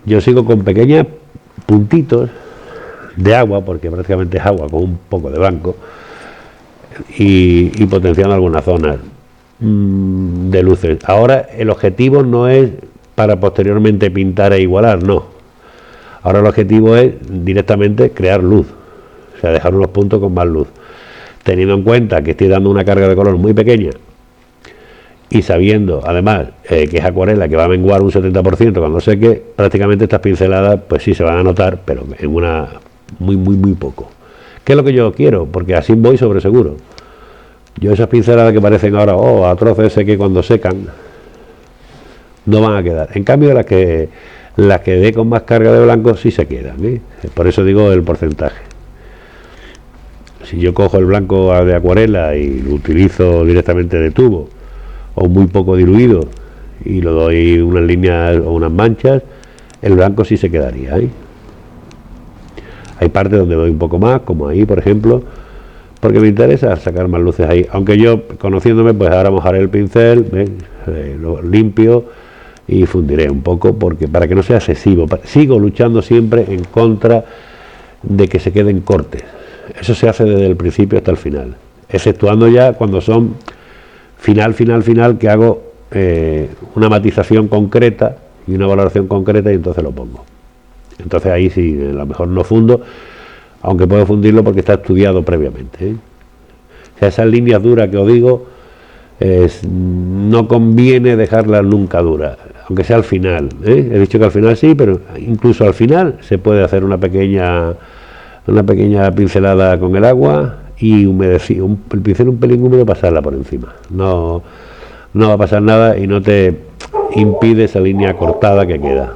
Yo sigo con pequeños puntitos de agua, porque prácticamente es agua con un poco de blanco, y potenciando algunas zonas de luces. Ahora el objetivo no es para posteriormente pintar e igualar, no. Ahora el objetivo es directamente crear luz, o sea, dejar unos puntos con más luz, teniendo en cuenta que estoy dando una carga de color muy pequeña y sabiendo además que es acuarela, que va a menguar un 70% cuando seque. Prácticamente estas pinceladas pues sí se van a notar, pero en una muy poco. ¿Qué es lo que yo quiero? Porque así voy sobre seguro. Yo esas pinceladas que parecen ahora a troces que cuando secan no van a quedar. En cambio las que dé con más carga de blanco sí se quedan, ¿eh? Por eso digo el porcentaje. Si yo cojo el blanco de acuarela y lo utilizo directamente de tubo o muy poco diluido y lo doy unas líneas o unas manchas, el blanco sí se quedaría, ¿eh? Hay partes donde doy un poco más, como ahí por ejemplo, porque me interesa sacar más luces ahí, aunque yo, conociéndome, pues ahora mojaré el pincel, lo limpio y fundiré un poco, porque para que no sea excesivo. Sigo luchando siempre en contra de que se queden cortes. Eso se hace desde el principio hasta el final, exceptuando ya cuando son final, que hago una matización concreta y una valoración concreta, y entonces lo pongo. Entonces ahí sí, a lo mejor no fundo, aunque puedo fundirlo porque está estudiado previamente, ¿eh? O sea, esas líneas duras que os digo, no conviene dejarlas nunca duras, aunque sea al final, ¿eh? He dicho que al final sí, pero incluso al final se puede hacer una pequeña pincelada con el agua y humedecir el pincel un pelín húmedo, pasarla por encima. No va a pasar nada y no te impide esa línea cortada que queda.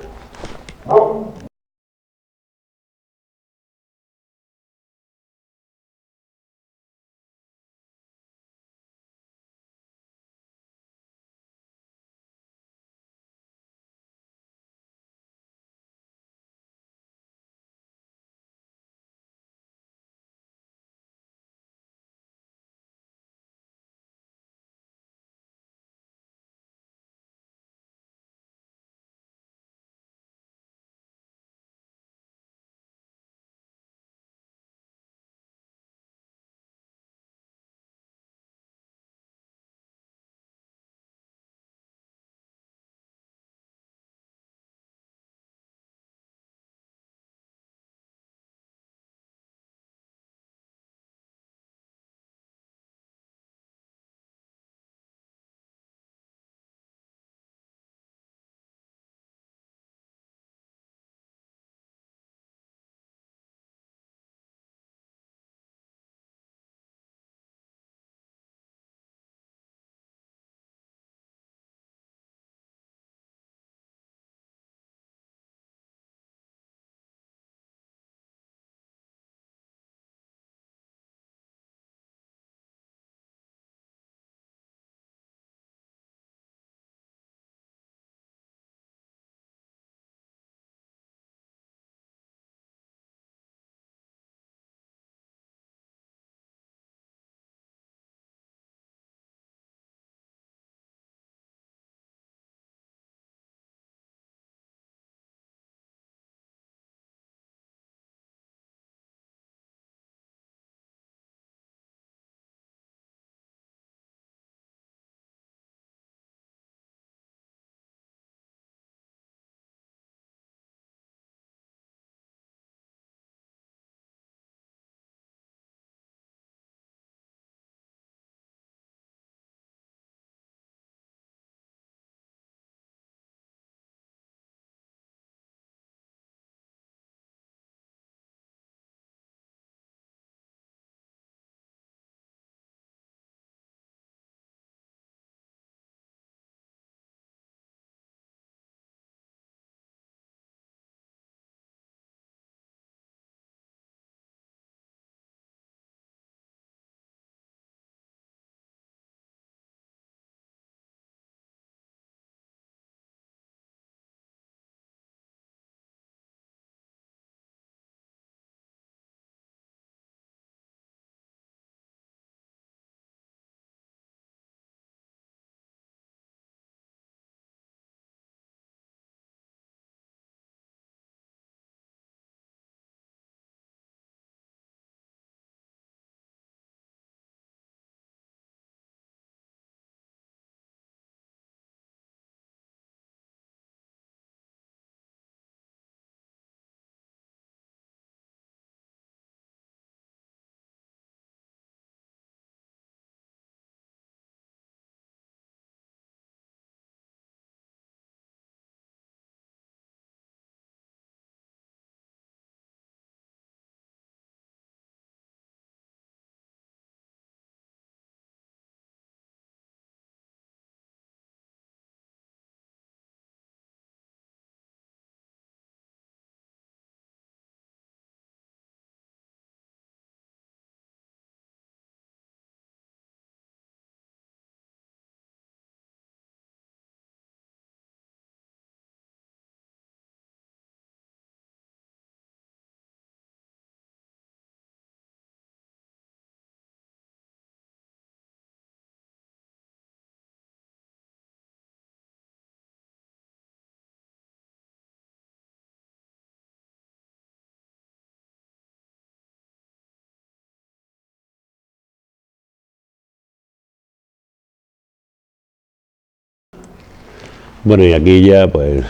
Bueno, y aquí ya pues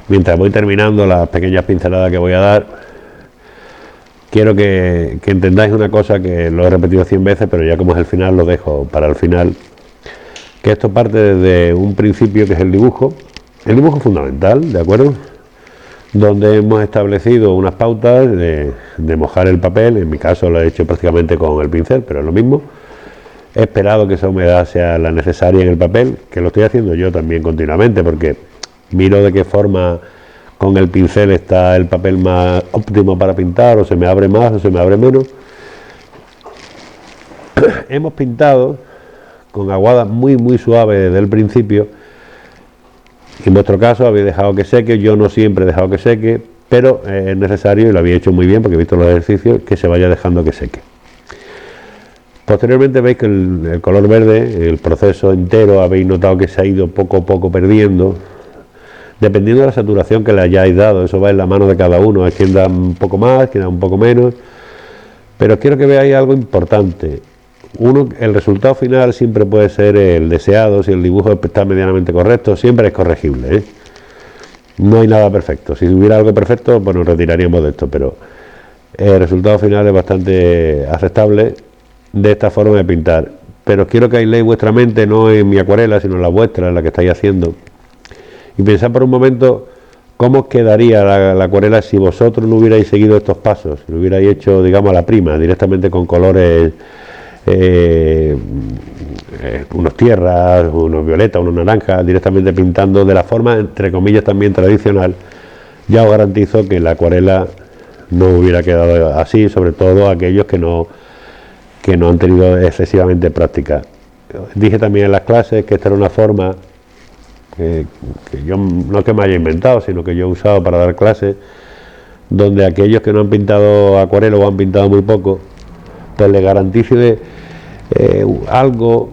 mientras voy terminando las pequeñas pinceladas que voy a dar, quiero que entendáis una cosa que lo he repetido 100 veces, pero ya como es el final lo dejo para el final, que esto parte desde un principio que es el dibujo fundamental, ¿de acuerdo? Donde hemos establecido unas pautas de mojar el papel. En mi caso lo he hecho prácticamente con el pincel, pero es lo mismo. He esperado que esa humedad sea la necesaria en el papel, que lo estoy haciendo yo también continuamente, porque miro de qué forma con el pincel está el papel más óptimo para pintar, o se me abre más o se me abre menos. Hemos pintado con aguadas muy suaves desde el principio. En vuestro caso habéis dejado que seque, yo no siempre he dejado que seque, pero es necesario, y lo habéis hecho muy bien porque he visto los ejercicios, que se vaya dejando que seque. Posteriormente veis que el color verde, el proceso entero, habéis notado que se ha ido poco a poco perdiendo, dependiendo de la saturación que le hayáis dado. Eso va en la mano de cada uno, hay quien da un poco más, quien da un poco menos, pero quiero que veáis algo importante. Uno, el resultado final siempre puede ser el deseado. Si el dibujo está medianamente correcto, siempre es corregible, ¿eh? No hay nada perfecto. Si hubiera algo perfecto, pues nos retiraríamos de esto, pero el resultado final es bastante aceptable de esta forma de pintar. Pero quiero que aisléis vuestra mente, no en mi acuarela, sino en la vuestra, en la que estáis haciendo, y pensad por un momento cómo quedaría la acuarela si vosotros no hubierais seguido estos pasos, si lo hubierais hecho, digamos, a la prima, directamente con colores, unos tierras, unos violetas, unos naranjas, directamente pintando de la forma, entre comillas, también tradicional. Ya os garantizo que la acuarela no hubiera quedado así, sobre todo aquellos que no han tenido excesivamente práctica. Dije también en las clases que esta era una forma que yo, no que me haya inventado, sino que yo he usado para dar clases, donde aquellos que no han pintado acuarela o han pintado muy poco, pues les garantizo algo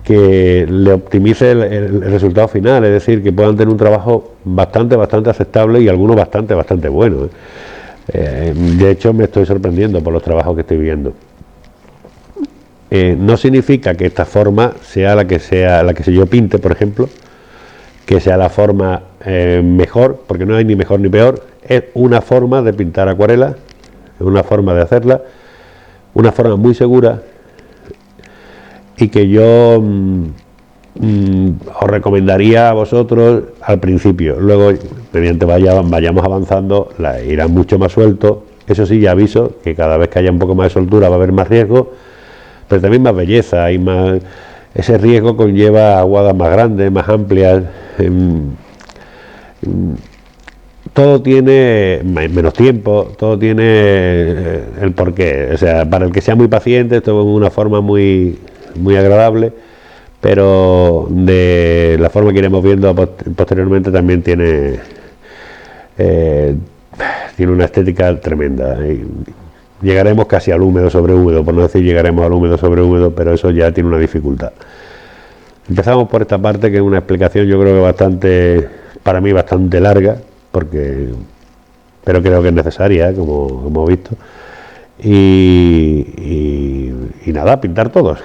que le optimice el resultado final, es decir, que puedan tener un trabajo bastante aceptable y algunos bastante bueno. De hecho, me estoy sorprendiendo por los trabajos que estoy viendo. No significa que esta forma sea la que yo pinte, por ejemplo, que sea la forma mejor, porque no hay ni mejor ni peor. Es una forma de pintar acuarela, es una forma de hacerla, una forma muy segura, y que yo os recomendaría a vosotros al principio. Luego, mediante vayamos avanzando, irá mucho más suelto. Eso sí, ya aviso que cada vez que haya un poco más de soltura va a haber más riesgo, pero también más belleza. Hay más, ese riesgo conlleva aguadas más grandes, más amplias. Todo tiene menos tiempo, todo tiene el porqué. O sea, para el que sea muy paciente, esto es una forma muy agradable, pero de la forma que iremos viendo posteriormente también tiene una estética tremenda. Y llegaremos casi al húmedo sobre húmedo, por no decir llegaremos al húmedo sobre húmedo, pero eso ya tiene una dificultad. Empezamos por esta parte, que es una explicación, yo creo que para mí bastante larga, pero creo que es necesaria, como hemos visto. Y nada, pintar todos.